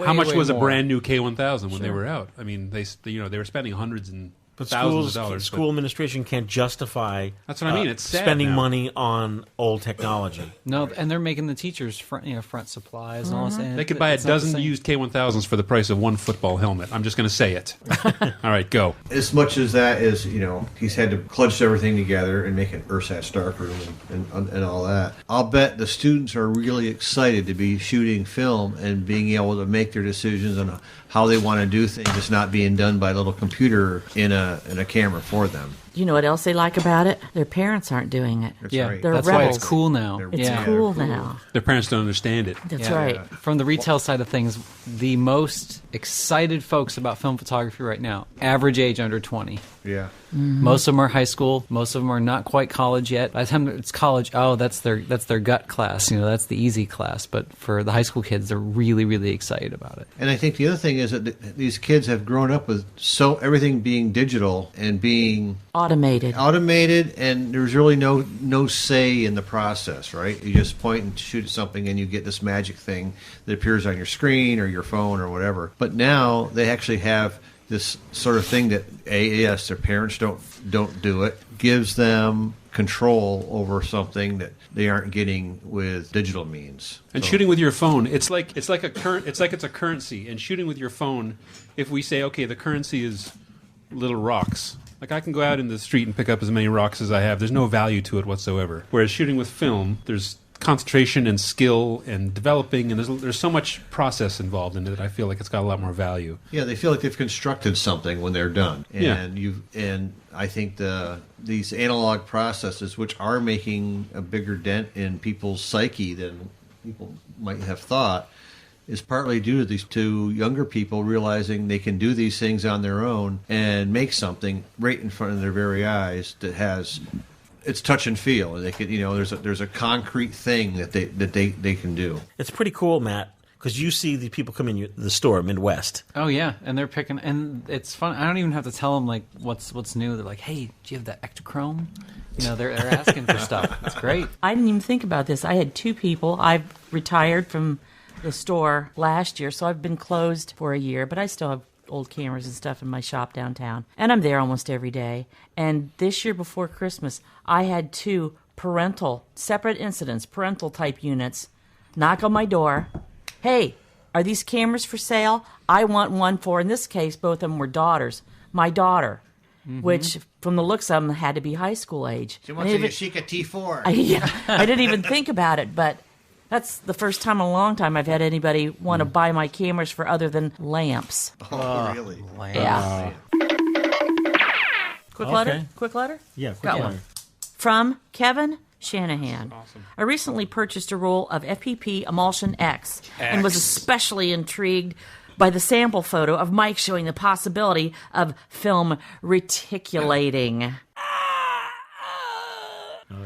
how much was a brand new K1000 when they were out? I mean, they were spending hundreds and thousands of dollars. School administration can't justify that's what I mean. It's sad spending now. money on old technology. No, and they're making the teachers front supplies and all this. They could buy a dozen used K1000s for the price of one football helmet. I'm just going to say it. All right, go. As much as that is, he's had to clutch everything together and make an ersatz darkroom and all that. I'll bet the students are really excited to be shooting film and being able to make their decisions on how they want to do things. It's not being done by a little computer in a camera for them. You know what else they like about it? Their parents aren't doing it. That's Yeah, right. They're that's rebels. why it's cool now. It's cool now. Their parents don't understand it. That's right. From the retail side of things, the most excited folks about film photography right now, average age under 20. Yeah. Most of them are high school. Most of them are not quite college yet. By the time it's college, that's their gut class. That's the easy class. But for the high school kids, they're really, really excited about it. And I think the other thing is that these kids have grown up with everything being digital and being automated, and there's really no say in the process, right? You just point and shoot at something, and you get this magic thing that appears on your screen or your phone or whatever. But now they actually have this sort of thing that yes, their parents don't do it, gives them control over something that they aren't getting with digital means. And shooting with your phone, it's like it's a currency. And shooting with your phone, if we say, okay, the currency is little rocks. Like, I can go out in the street and pick up as many rocks as I have. There's no value to it whatsoever. Whereas shooting with film, there's concentration and skill and developing, and there's so much process involved in it that I feel like it's got a lot more value. Yeah, they feel like they've constructed something when they're done. And I think these analog processes, which are making a bigger dent in people's psyche than people might have thought, is partly due to these two younger people realizing they can do these things on their own and make something right in front of their very eyes that has its touch and feel. They can, there's a concrete thing that they can do. It's pretty cool, Matt, because you see the people come in the store, Midwest. Oh yeah, and they're picking, and it's fun. I don't even have to tell them like what's new. They're like, "Hey, do you have that Ektachrome?" They're asking for stuff. It's great. I didn't even think about this. I had two people. I've retired from the store last year, so I've been closed for a year, but I still have old cameras and stuff in my shop downtown, and I'm there almost every day. And this year before Christmas, I had two separate incidents, parental type units, knock on my door. Hey, are these cameras for sale? I want one for, in this case, both of them were daughters. My daughter, which from the looks of them had to be high school age. She wants a Yashica T4. I didn't even think about it, but that's the first time in a long time I've had anybody want to buy my cameras for other than lamps. Oh, really? Yeah. Quick letter? Yeah, quick letter. From Kevin Shanahan. Awesome. I recently purchased a roll of FPP Emulsion X and was especially intrigued by the sample photo of Mike showing the possibility of film reticulating.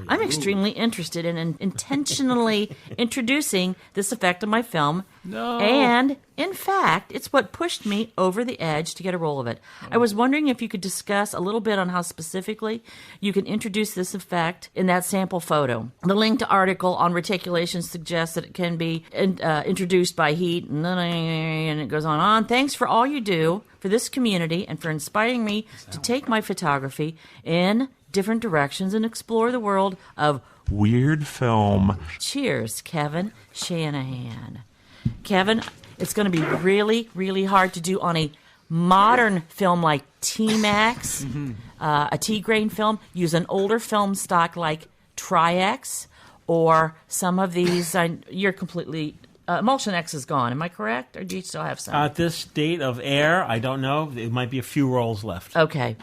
I'm extremely interested in intentionally introducing this effect on my film. No. And, in fact, it's what pushed me over the edge to get a roll of it. I was wondering if you could discuss a little bit on how specifically you can introduce this effect in that sample photo. The linked article on reticulation suggests that it can be introduced by heat, and it goes on. Thanks for all you do for this community and for inspiring me to take my photography in different directions and explore the world of weird film. Cheers, Kevin Shanahan. Kevin, it's going to be really, really hard to do on a modern film like T-Max, a T-grain film. Use an older film stock like Tri-X or some of these. You're completely... Emulsion X is gone. Am I correct? Or do you still have some? At this date of air, I don't know. It might be a few rolls left. Okay.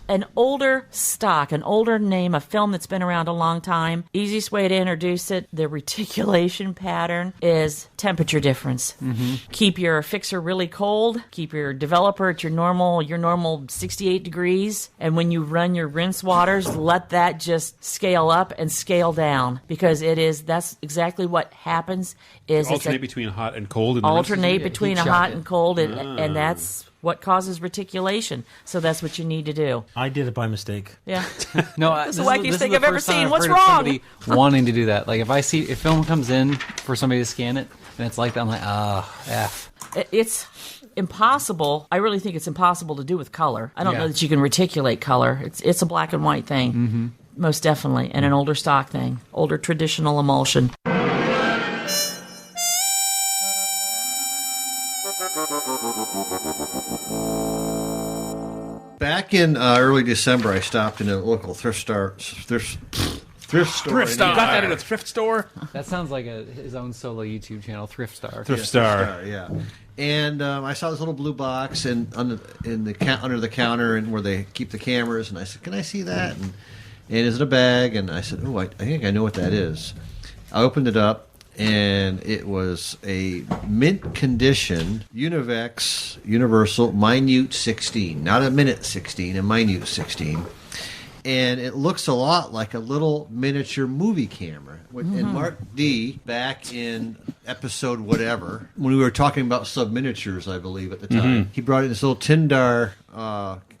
An older stock, an older name, a film that's been around a long time. Easiest way to introduce it, the reticulation pattern, is temperature difference. Keep your fixer really cold. Keep your developer at your normal 68 degrees. And when you run your rinse waters, let that just scale up and scale down. Because that's exactly what happens. Alternate between hot and cold. Alternate between a hot and cold, and that's what causes reticulation. So that's what you need to do. I did it by mistake. Yeah. No, this is the wackiest thing I've ever seen. What's wrong? Somebody wanting to do that. Like if film comes in for somebody to scan it, and it's like that, I'm like, F. It's impossible. I really think it's impossible to do with color. I don't know that you can reticulate color. It's a black and white thing, most definitely, and an older stock thing, older traditional emulsion. Back in early December, I stopped in a local thrift store. You got that at a thrift store? That sounds like his own solo YouTube channel, Thrift Star. Thrift Star, yeah. And I saw this little blue box under the counter, and where they keep the cameras. And I said, "Can I see that?" And is it a bag? And I said, "Oh, I think I know what that is." I opened it up. And it was a mint condition Univex Universal Minute-16, not a Minute-16, a Minute-16. And it looks a lot like a little miniature movie camera. And Mark D, back in episode whatever, when we were talking about sub-miniatures, I believe, at the time, he brought in this little Tindar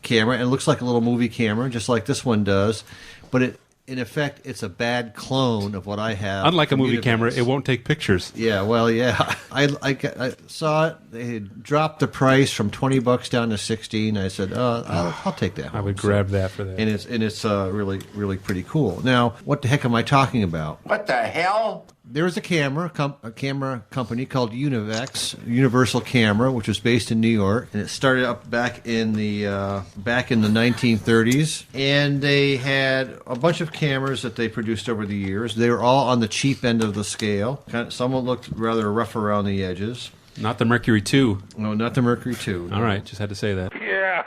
camera, and it looks like a little movie camera, just like this one does. But in effect, it's a bad clone of what I have. Unlike a movie camera, it won't take pictures. Yeah, well, yeah. I saw it. They had dropped the price from $20 down to $16. I said, I'll take that. I would grab that for that. And it's really, really pretty cool. Now, what the heck am I talking about? What the hell? there was a camera company called Universal Camera, which was based in New York, and it started up back in the 1930s. And they had a bunch of cameras that they produced over the years. They were all on the cheap end of the scale. Some looked rather rough around the edges. Not the Mercury 2. No, not the Mercury 2. All right, just had to say that. Yeah.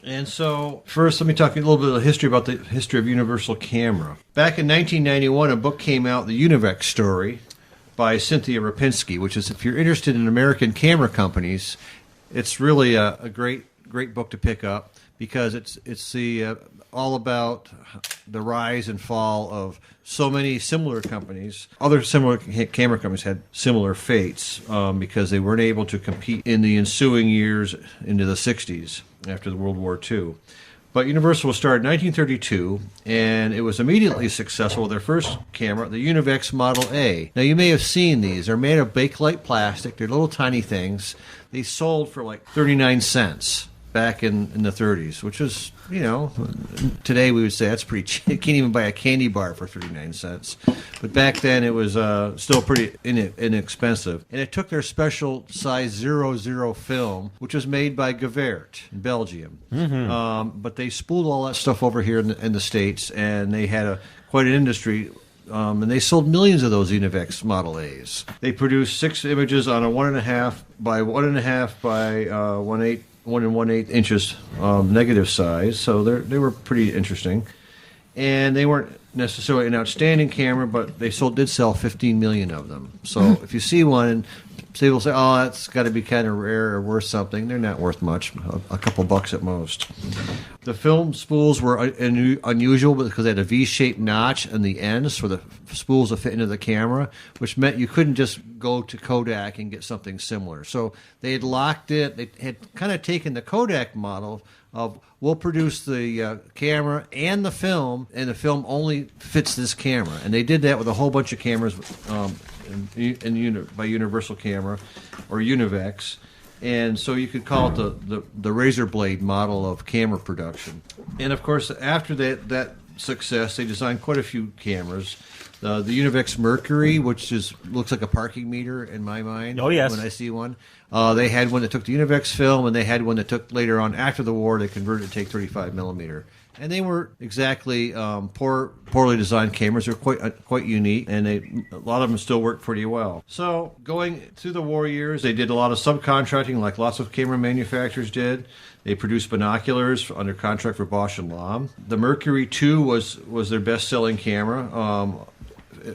And so, first, let me talk a little bit of the history of Universal Camera. Back in 1991, a book came out, The Univex Story, by Cynthia Rapinski, which is, if you're interested in American camera companies, it's really a great book to pick up, because it's all about the rise and fall of so many similar companies. Other similar camera companies had similar fates because they weren't able to compete in the ensuing years into the 60s after the World War II. But Universal was started in 1932, and it was immediately successful with their first camera, the Univex Model A. Now, you may have seen these. They're made of Bakelite plastic. They're little tiny things. They sold for like 39 cents back in the 30s, which is, today we would say that's pretty cheap. You can't even buy a candy bar for 39 cents. But back then it was still pretty inexpensive. And it took their special size 00 film, which was made by Gevaert in Belgium. Mm-hmm. But they spooled all that stuff over here in the States, and they had quite an industry. And they sold millions of those Univex Model A's. They produced 6 images on a 1.5 by 1.5 by 1/8. 1 1/8 inches negative size, so they were pretty interesting. And they weren't necessarily an outstanding camera, but they did sell 15 million of them. So if you see one, people say, oh, that's got to be kind of rare or worth something. They're not worth much, a couple bucks at most. The film spools were unusual because they had a V-shaped notch on the ends for the spools to fit into the camera, which meant you couldn't just go to Kodak and get something similar. So they had locked it. They had kind of taken the Kodak model of, we'll produce the camera and the film only fits this camera. And they did that with a whole bunch of cameras by Universal Camera or Univex. And so you could call it the razor blade model of camera production. And of course, after that success, they designed quite a few cameras. The Univex Mercury, which looks like a parking meter in my mind. Oh, yes. When I see one. They had one that took the Univex film, and they had one that took later on after the war. They converted to take 35 millimeter. And they weren't exactly poorly designed cameras. They're quite unique, and a lot of them still work pretty well. So going through the war years, they did a lot of subcontracting, like lots of camera manufacturers did. They produced binoculars under contract for Bosch and Lomb. The Mercury 2 was their best-selling camera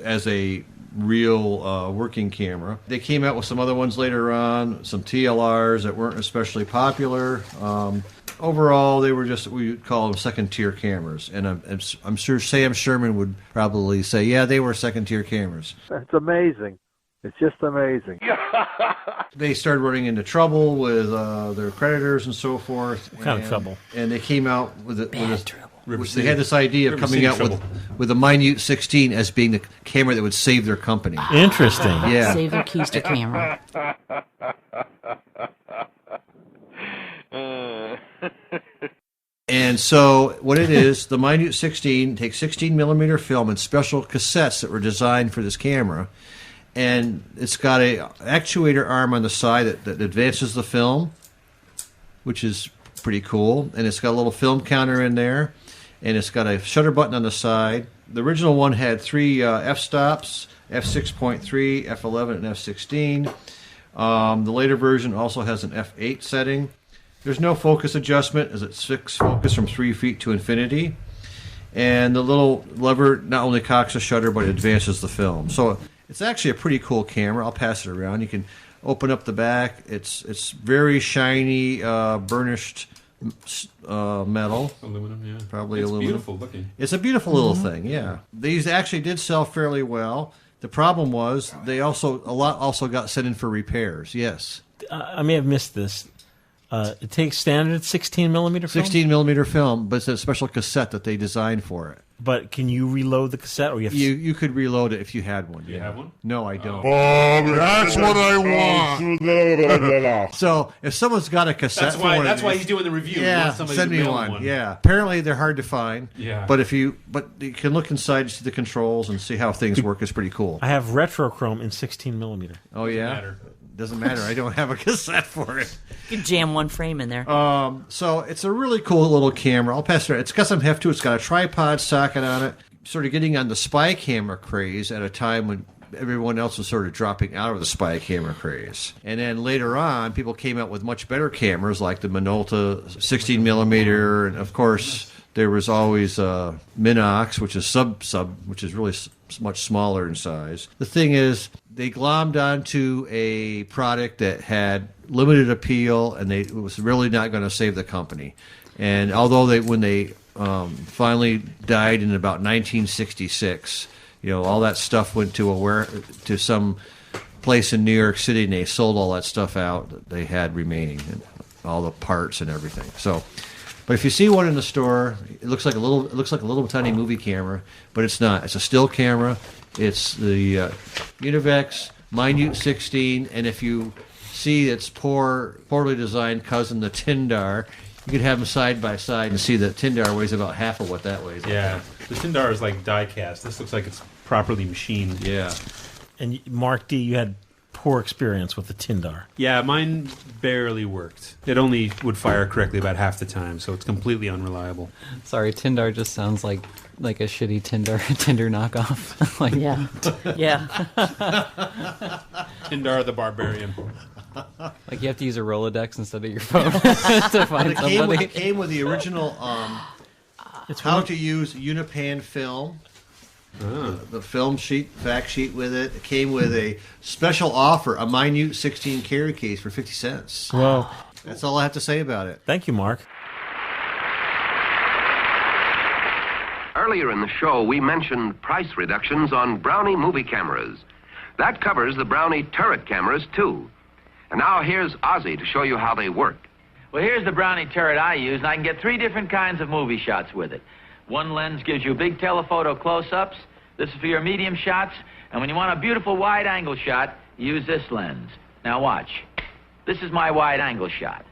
as a real working camera. They came out with some other ones later on, some TLRs that weren't especially popular. Overall, they were just, we would call them second-tier cameras. And I'm sure Sam Sherman would probably say, yeah, they were second-tier cameras. It's amazing. It's just amazing. They started running into trouble with their creditors and so forth. What kind of trouble? And they came out with trouble. They had this idea of coming out with the Minute-16 as being the camera that would save their company. Interesting. Yeah. Save their keys to camera. And so what it is, the Minute-16 takes 16 millimeter film and special cassettes that were designed for this camera. And it's got a actuator arm on the side that advances the film, which is pretty cool. And it's got a little film counter in there. And it's got a shutter button on the side. The original one had 3 f-stops, f6.3, f11, and f16. The later version also has an f8 setting. There's no focus adjustment, as it's fixed focus from 3 feet to infinity. And the little lever not only cocks the shutter, but it advances the film. So it's actually a pretty cool camera. I'll pass it around. You can open up the back. It's very shiny, burnished metal. Aluminum, yeah. Probably it's aluminum. Beautiful looking. It's a beautiful little thing, yeah. These actually did sell fairly well. The problem was a lot also got sent in for repairs. Yes. I may have missed this. It takes standard 16 millimeter film. 16 millimeter film, but it's a special cassette that they designed for it. But can you reload the cassette, or you have you could reload it if you had one. Do you have one? No, I don't. That's what I want. So if someone's got a cassette, that's why he's doing the review. Yeah, send me one. Yeah, apparently they're hard to find. Yeah, but you can look inside to see the controls and see how things work. It's pretty cool. I have retrochrome in 16 millimeter. Oh yeah. Doesn't matter. I don't have a cassette for it. You can jam one frame in there. So it's a really cool little camera. I'll pass it around. It's got some heft to it. It's got a tripod socket on it. Sort of getting on the spy camera craze at a time when everyone else was sort of dropping out of the spy camera craze. And then later on, people came out with much better cameras like the Minolta 16 millimeter, and of course there was always Minox, which is which is really much smaller in size. The thing is, they glommed onto a product that had limited appeal, and it was really not going to save the company. And although when they finally died in about 1966, all that stuff went to some place in New York City, and they sold all that stuff out that they had remaining, and all the parts and everything. So. But if you see one in the store, it looks like a little tiny movie camera, but it's not. It's a still camera. It's the Univex Minute-16, and if you see its poorly designed cousin, the Tindar, you could have them side by side and see that Tindar weighs about half of what that weighs. Yeah, the Tindar is like die cast. This looks like it's properly machined. Yeah. And Mark D, you had poor experience with the Tindar. Yeah, mine barely worked. It only would fire correctly about half the time, so it's completely unreliable. Sorry, Tindar just sounds like a shitty Tinder knockoff. Yeah. Tindar the Barbarian. Like you have to use a Rolodex instead of your phone to find somebody. It came with the original how to use Unipan film. The film fact sheet with it. It came with a special offer, a Minute-16 carry case for 50 cents. Well, that's all I have to say about it. Thank you, Mark. Earlier in the show, we mentioned price reductions on Brownie movie cameras. That covers the Brownie turret cameras, too. And now here's Ozzy to show you how they work. Well, here's the Brownie turret I use, and I can get 3 different kinds of movie shots with it. One lens gives you big telephoto close-ups. This is for your medium shots. And when you want a beautiful wide-angle shot, use this lens. Now watch. This is my wide-angle shot.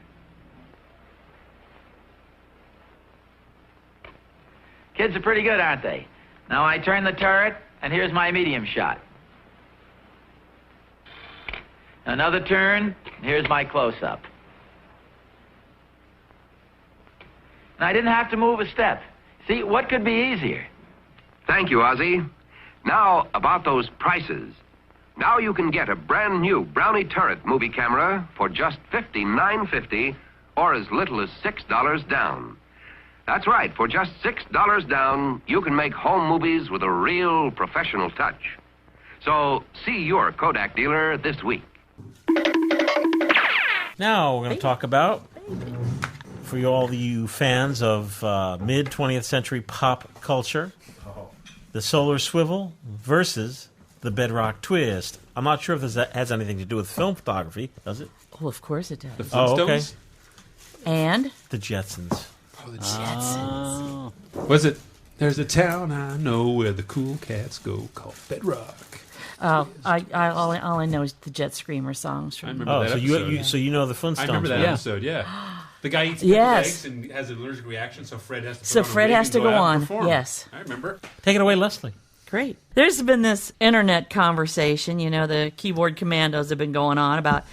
Kids are pretty good, aren't they? Now I turn the turret, and here's my medium shot. Another turn, and here's my close-up. And I didn't have to move a step. See, what could be easier? Thank you, Ozzy. Now, about those prices. Now you can get a brand new Brownie Turret movie camera for just $59.50 or as little as $6 down. That's right, for just $6 down, you can make home movies with a real professional touch. So, see your Kodak dealer this week. Now we're going to talk about, for all you fans of mid-20th century pop culture, the solar swivel versus the bedrock twist. I'm not sure if this has anything to do with film photography, does it? Oh, of course it does. The Flintstones? Okay. And? The Jetsons. Oh, the Jetsons. Was it, there's a town I know where the cool cats go called Bedrock. Oh, all I know is the Jet Screamer songs. From I remember that episode. So you know the Flintstones. I remember that episode, yeah. The guy eats eggs and has an allergic reaction, so Fred has to go on. Perform. Yes. I remember. Take it away, Leslie. Great. There's been this internet conversation, the keyboard commandos have been going on about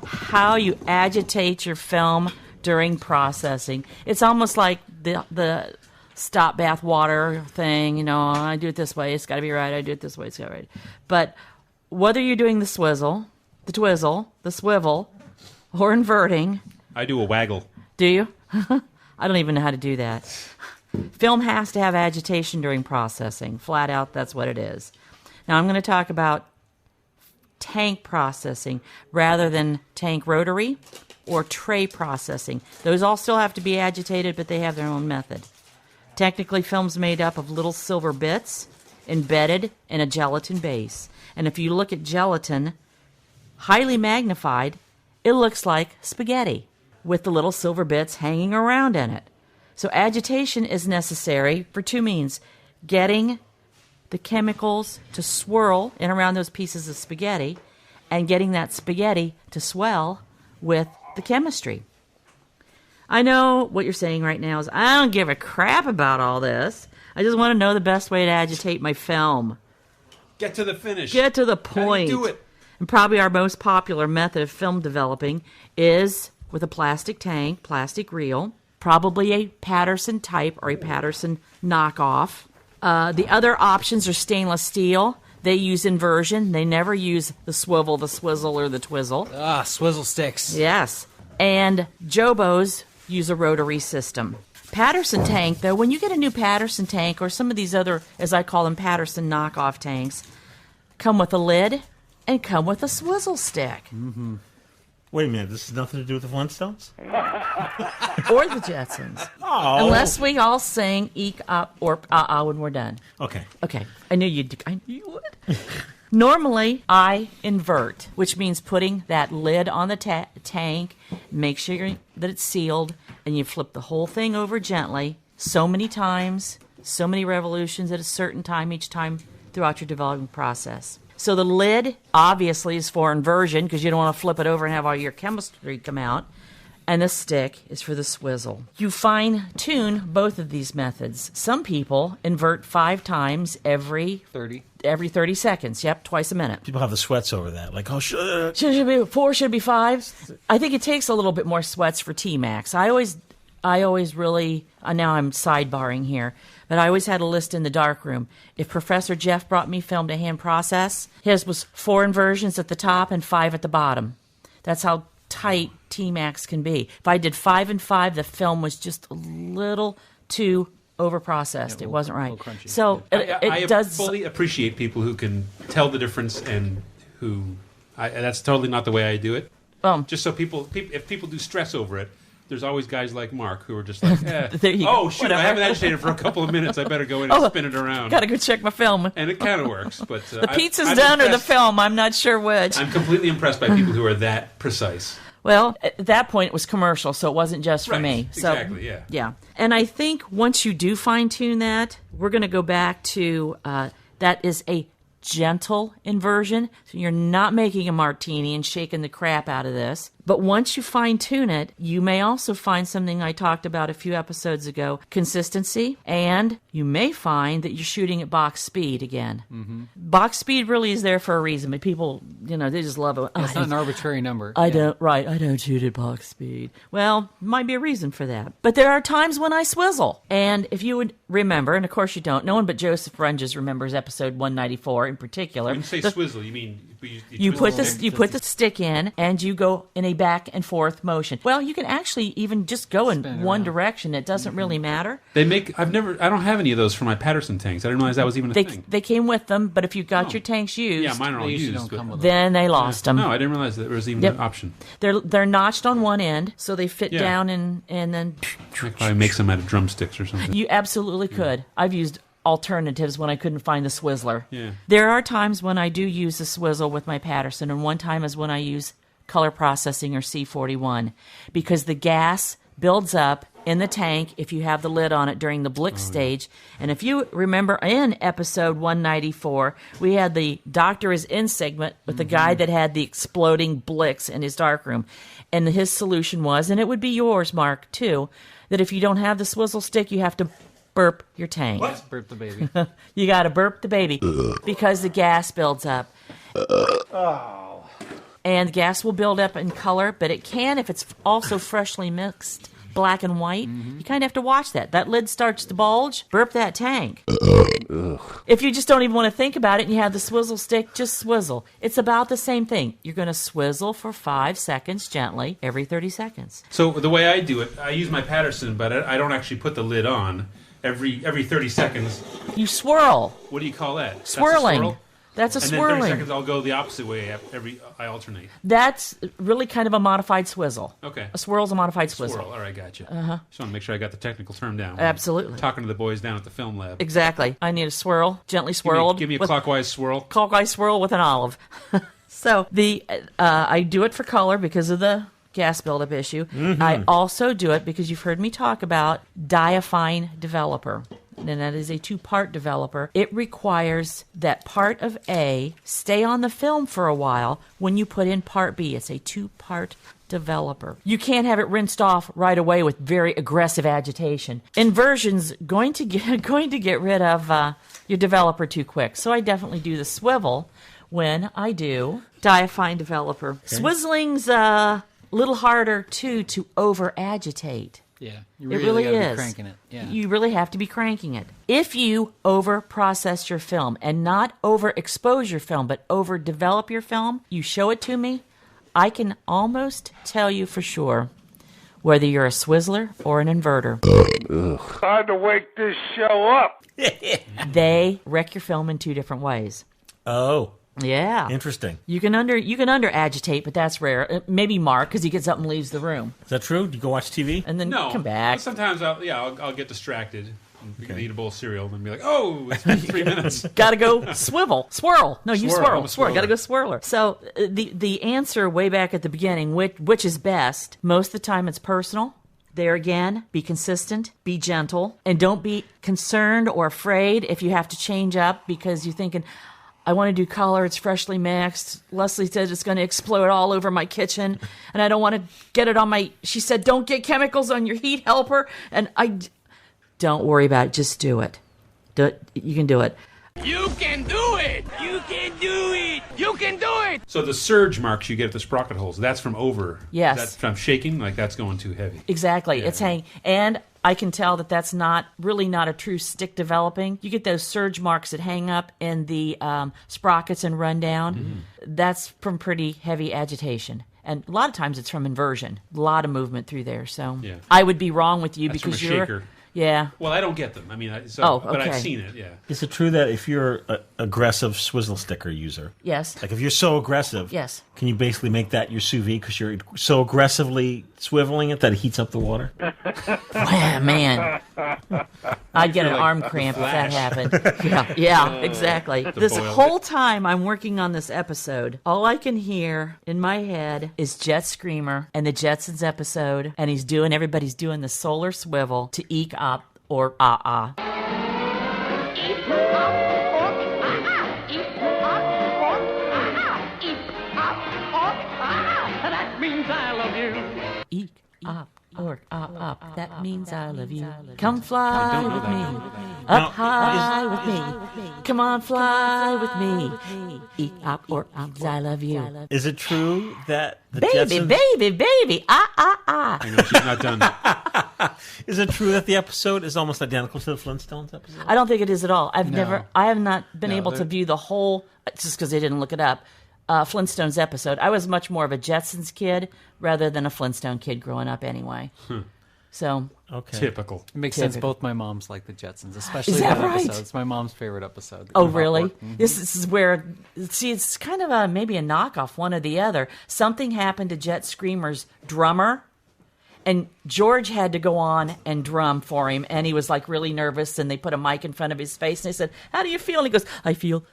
how you agitate your film during processing. It's almost like the stop bath water thing, I do it this way, it's got to be right, I do it this way, it's got to be right. But whether you're doing the swizzle, the twizzle, the swivel, or inverting... I do a waggle. Do you? I don't even know how to do that. Film has to have agitation during processing. Flat out, that's what it is. Now I'm going to talk about tank processing rather than tank rotary or tray processing. Those all still have to be agitated, but they have their own method. Technically, film's made up of little silver bits embedded in a gelatin base. And if you look at gelatin, highly magnified, it looks like spaghetti. with the little silver bits hanging around in it. So agitation is necessary for two means: getting the chemicals to swirl in around those pieces of spaghetti and getting that spaghetti to swell with the chemistry. I know what you're saying right now is, I don't give a crap about all this. I just want to know the best way to agitate my film. Get to the finish. Get to the point. How do you do it? And probably our most popular method of film developing is with a plastic tank, plastic reel, probably a Patterson type or a Patterson knockoff. The other options are stainless steel. They use inversion. They never use the swivel, the swizzle, or the twizzle. Ah, swizzle sticks. Yes. And Jobos use a rotary system. Patterson tank, though, when you get a new Patterson tank or some of these other, as I call them, Patterson knockoff tanks, come with a lid and come with a swizzle stick. Mm-hmm. Wait a minute, this has nothing to do with the Flintstones? Or the Jetsons. Oh. Unless we all sing eek up or when we're done. Okay. Okay. I knew you would. Normally, I invert, which means putting that lid on the tank, make sure that it's sealed, and you flip the whole thing over gently so many times, so many revolutions at a certain time each time throughout your development process. So the lid, obviously, is for inversion because you don't want to flip it over and have all your chemistry come out. And the stick is for the swizzle. You fine-tune both of these methods. Some people invert 5 times every 30 seconds. Yep, twice a minute. People have the sweats over that. Like, oh, should it be 4? Should it be 5? I think it takes a little bit more sweats for T-Max. I always really, now I'm sidebarring here, but I always had a list in the darkroom. If Professor Jeff brought me film to hand process, his was 4 inversions at the top and 5 at the bottom. That's how tight T-Max can be. If I did 5 and 5, the film was just a little too overprocessed. It wasn't right. So I does fully appreciate people who can tell the difference and who. That's totally not the way I do it. Just so people, if people do stress over it, there's always guys like Mark who are just like, oh, shoot, I haven't agitated for a couple of minutes. I better go in and spin it around. Got to go check my film. And it kind of works. But the pizza's done or the film. I'm not sure which. I'm completely impressed by people who are that precise. Well, at that point, it was commercial, so it wasn't just for me. So, exactly, yeah. Yeah. And I think once you do fine-tune that, we're going to go back to that is a gentle inversion. So you're not making a martini and shaking the crap out of this. But once you fine-tune it, you may also find something I talked about a few episodes ago, consistency, and you may find that you're shooting at box speed again. Mm-hmm. Box speed really is there for a reason, but people, they just love it. It's not an arbitrary number. I don't shoot at box speed. Well, might be a reason for that. But there are times when I swizzle. And if you would remember, and of course you don't, no one but Joseph Runges remembers episode 194 in particular. When you say swizzle, you mean... You put the stick in, and you go in a back and forth motion. Well, you can actually even just go in one direction. It doesn't really matter. I don't have any of those for my Patterson tanks. I didn't realize that was even a thing. They came with them, but if you got your tanks used, yeah, mine are all used. Then they lost them. No, I didn't realize that there was even an option. They're notched on one end, so they fit down and then. Probably makes them out of drumsticks or something. You absolutely could. I've used alternatives when I couldn't find the Swizzler. Yeah. There are times when I do use the swizzle with my Patterson, and one time is when I use color processing or C41 because the gas builds up in the tank if you have the lid on it during the Blick stage. And if you remember in episode 194, we had the Doctor is In segment with the guy that had the exploding Blicks in his darkroom. And his solution was, and it would be yours, Mark, too, that if you don't have the swizzle stick, you have to burp your tank. What? Burp the baby. You got to burp the baby because the gas builds up. And the gas will build up in color, but it can if it's also freshly mixed black and white. You kind of have to watch that. That lid starts to bulge, burp that tank. If you just don't even want to think about it and you have the swizzle stick, just swizzle. It's about the same thing. You're going to swizzle for 5 seconds gently every 30 seconds. So the way I do it, I use my Patterson, but I don't actually put the lid on. Every 30 seconds. You swirl. What do you call that? Swirling. That's a swirling. And then 30 seconds I'll go the opposite way. I alternate. That's really kind of a modified swizzle. Okay. A swirl's a modified swizzle. Swirl. All right, gotcha. Uh-huh. Just want to make sure I got the technical term down. Absolutely. Talking to the boys down at the film lab. Exactly. I need a swirl, gently swirled. Give me a clockwise swirl. Clockwise swirl with an olive. So I do it for color because of the gas buildup issue. Mhm. I also do it because you've heard me talk about Diafine Developer. And that is a 2-part developer. It requires that part of A stay on the film for a while when you put in part B. It's a 2-part developer. You can't have it rinsed off right away with very aggressive agitation. Inversion's going to get rid of your developer too quick. So I definitely do the swivel when I do Diafine Developer. Okay. Swizzling's a little harder too to over agitate. Yeah, you It really really gotta be is. cranking it. Yeah. You really have to be cranking it. If you over-process your film, and not over-expose your film, but over-develop your film, you show it to me, I can almost tell you for sure whether you're a swizzler or an inverter. Time to wake this show up. They wreck your film in 2 different ways. Oh. Yeah. Interesting. You can under agitate, but that's rare. Maybe Mark, because he gets up and leaves the room. Is that true? Do you go watch TV? And then No. come back. Sometimes I'll get distracted and eat a bowl of cereal and be like, oh, it's been 3 minutes. Gotta go swirl. No, you Swirl, swirl. I'm a swirler. Gotta go swirler. So the answer way back at the beginning, which is best, most of the time it's personal. There again, be consistent, be gentle, and don't be concerned or afraid if you have to change up because you're thinking, I want to do color, it's freshly mixed. Leslie said it's going to explode all over my kitchen, and I don't want to get it on my... She said, don't get chemicals on your heat helper, and don't worry about it, just do it. You can do it. You can do it! You can do it! You can do it! So the surge marks you get at the sprocket holes, that's from over. Yes. That's from shaking, like that's going too heavy. Exactly. It's hanging. And I can tell that that's not a true stick developing. You get those surge marks that hang up in the sprockets and run down. That's from pretty heavy agitation. And a lot of times it's from inversion. A lot of movement through there. So Yeah. I would be wrong with you That's because from a you're... shaker. Yeah. Well, I don't get them. I mean, but I've seen it, yeah. Is it true that if you're an aggressive swizzle sticker user, Yes. like if you're so aggressive, Yes. can you basically make that your sous vide because you're so aggressively swiveling it that it heats up the water? Man, I'd get an Like arm the cramp if Flash. that happened. Yeah, exactly. The This boil. whole time I'm working on this episode, all I can hear in my head is Jet Screamer and the Jetsons episode, and everybody's doing the solar swivel to eke up or ah. That means I love you. Eek up or up. That means I love you. Come fly with me. Up high with me. Come on, fly with me. Eek up or up. I love you. Is it true that the Baby, Jetsons... baby. I know, she's not done. Is it true that the episode is almost identical to the Flintstones episode? I don't think it is at all. I have not been No, able to they're- view the whole, just because I didn't look it up, Flintstones episode. I was much more of a Jetsons kid rather than a Flintstone kid growing up anyway. So Typical. It makes sense. Both my moms like the Jetsons, especially Is that that right? episode. It's my mom's favorite episode. Oh, really? Mhm. This is where, see, it's kind of maybe a knockoff, one or the other. Something happened to Jet Screamer's drummer, and George had to go on and drum for him, and he was like really nervous, and they put a mic in front of his face, and they said, how do you feel? And he goes, I feel.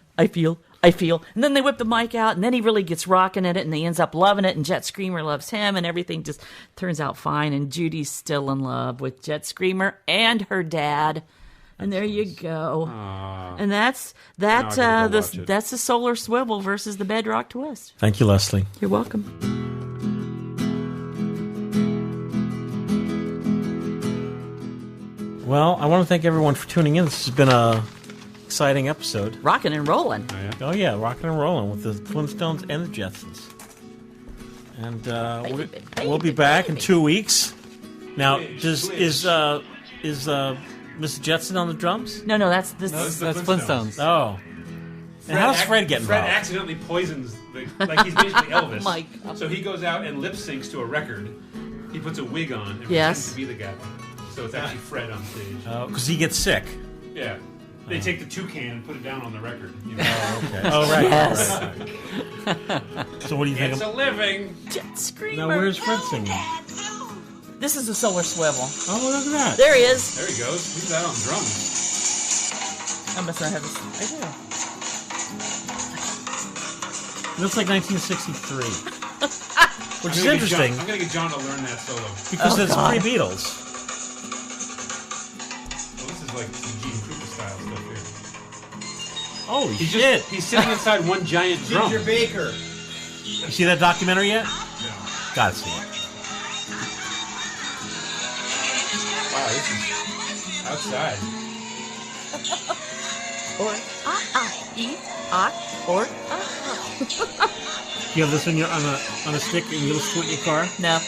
And then they whip the mic out, and then he really gets rocking at it, and he ends up loving it, and Jet Screamer loves him, and everything just turns out fine, and Judy's still in love with Jet Screamer and her dad. And there you go. And that's Now I gotta go watch it. that's the solar swivel versus the bedrock twist. Thank you, Leslie. You're welcome. Well, I want to thank everyone for tuning in. This has been a exciting episode. Rocking and rolling. Oh yeah, rocking and rolling with the Flintstones and the Jetsons. And we'll be back in 2 weeks. Now, is Mrs. Jetson on the drums? No, that's Flintstones. Oh. And how does Fred get Fred involved? accidentally poisons, like he's basically Elvis. my So he goes out and lip syncs to a record. He puts a wig on and Yes. pretends to be the guy. So it's actually Fred on stage. Oh, because he gets sick. Yeah. They take the toucan and put it down on the record. You know? Oh, okay. Oh, right. Yes. All right. So what do you think? It's a living. Jet Screamer. Now, where's Fred singing? This is the solar swivel. Oh, look at that. There he is. There he goes. He's out on drums. I must not have this. I do. Looks like 1963. Which is interesting. I'm going to get John to learn that solo. Because it's pre-Beatles. Well, this is like some Gene Krupa style stuff here. Holy He's shit. He's sitting inside one giant drum. Ginger Baker. You see that documentary yet? No. Gotta see it. Wow, this is outside. Or or You have this on a stick and you listen to it in your car? No.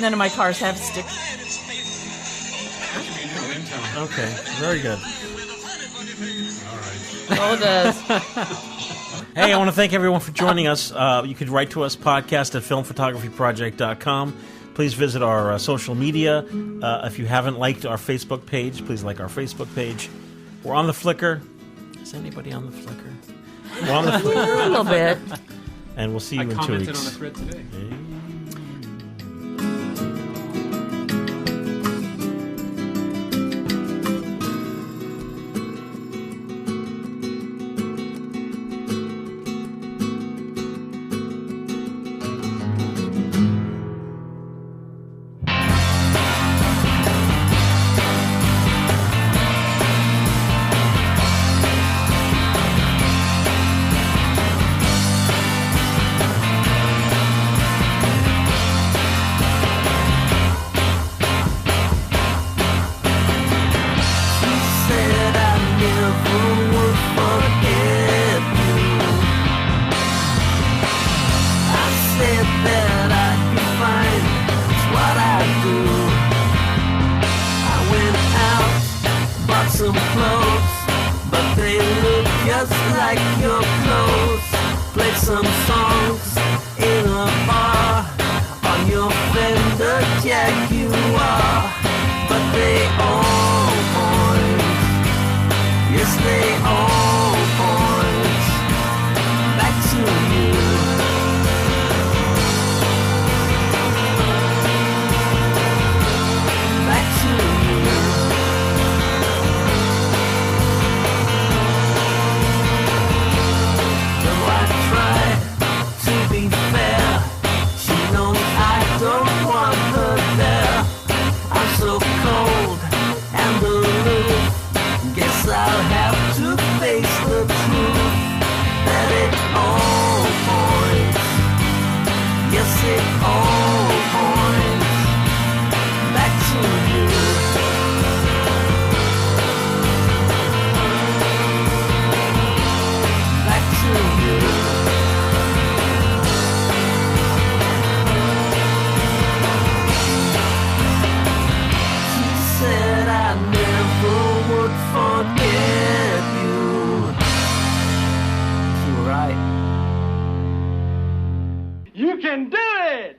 None of my cars have sticks. Okay, very good. All it does. Hey, I want to thank everyone for joining us. You could write to us, podcast at filmphotographyproject.com. Please visit our social media. If you haven't liked our Facebook page, please like our Facebook page. We're on the Flickr. Is anybody on the Flickr? We're on the Flickr. A little bit. And we'll see you in 2 weeks. I commented on a thread today. Some clothes, but they look just like your clothes. Played some songs in a bar on your Fender Jaguar, but they all point, yes they all point back to you. Back to you. I'll have to face the truth that it all points, yes it all points back to you. Back to you. She said I never would forget you. She was right. You can do it!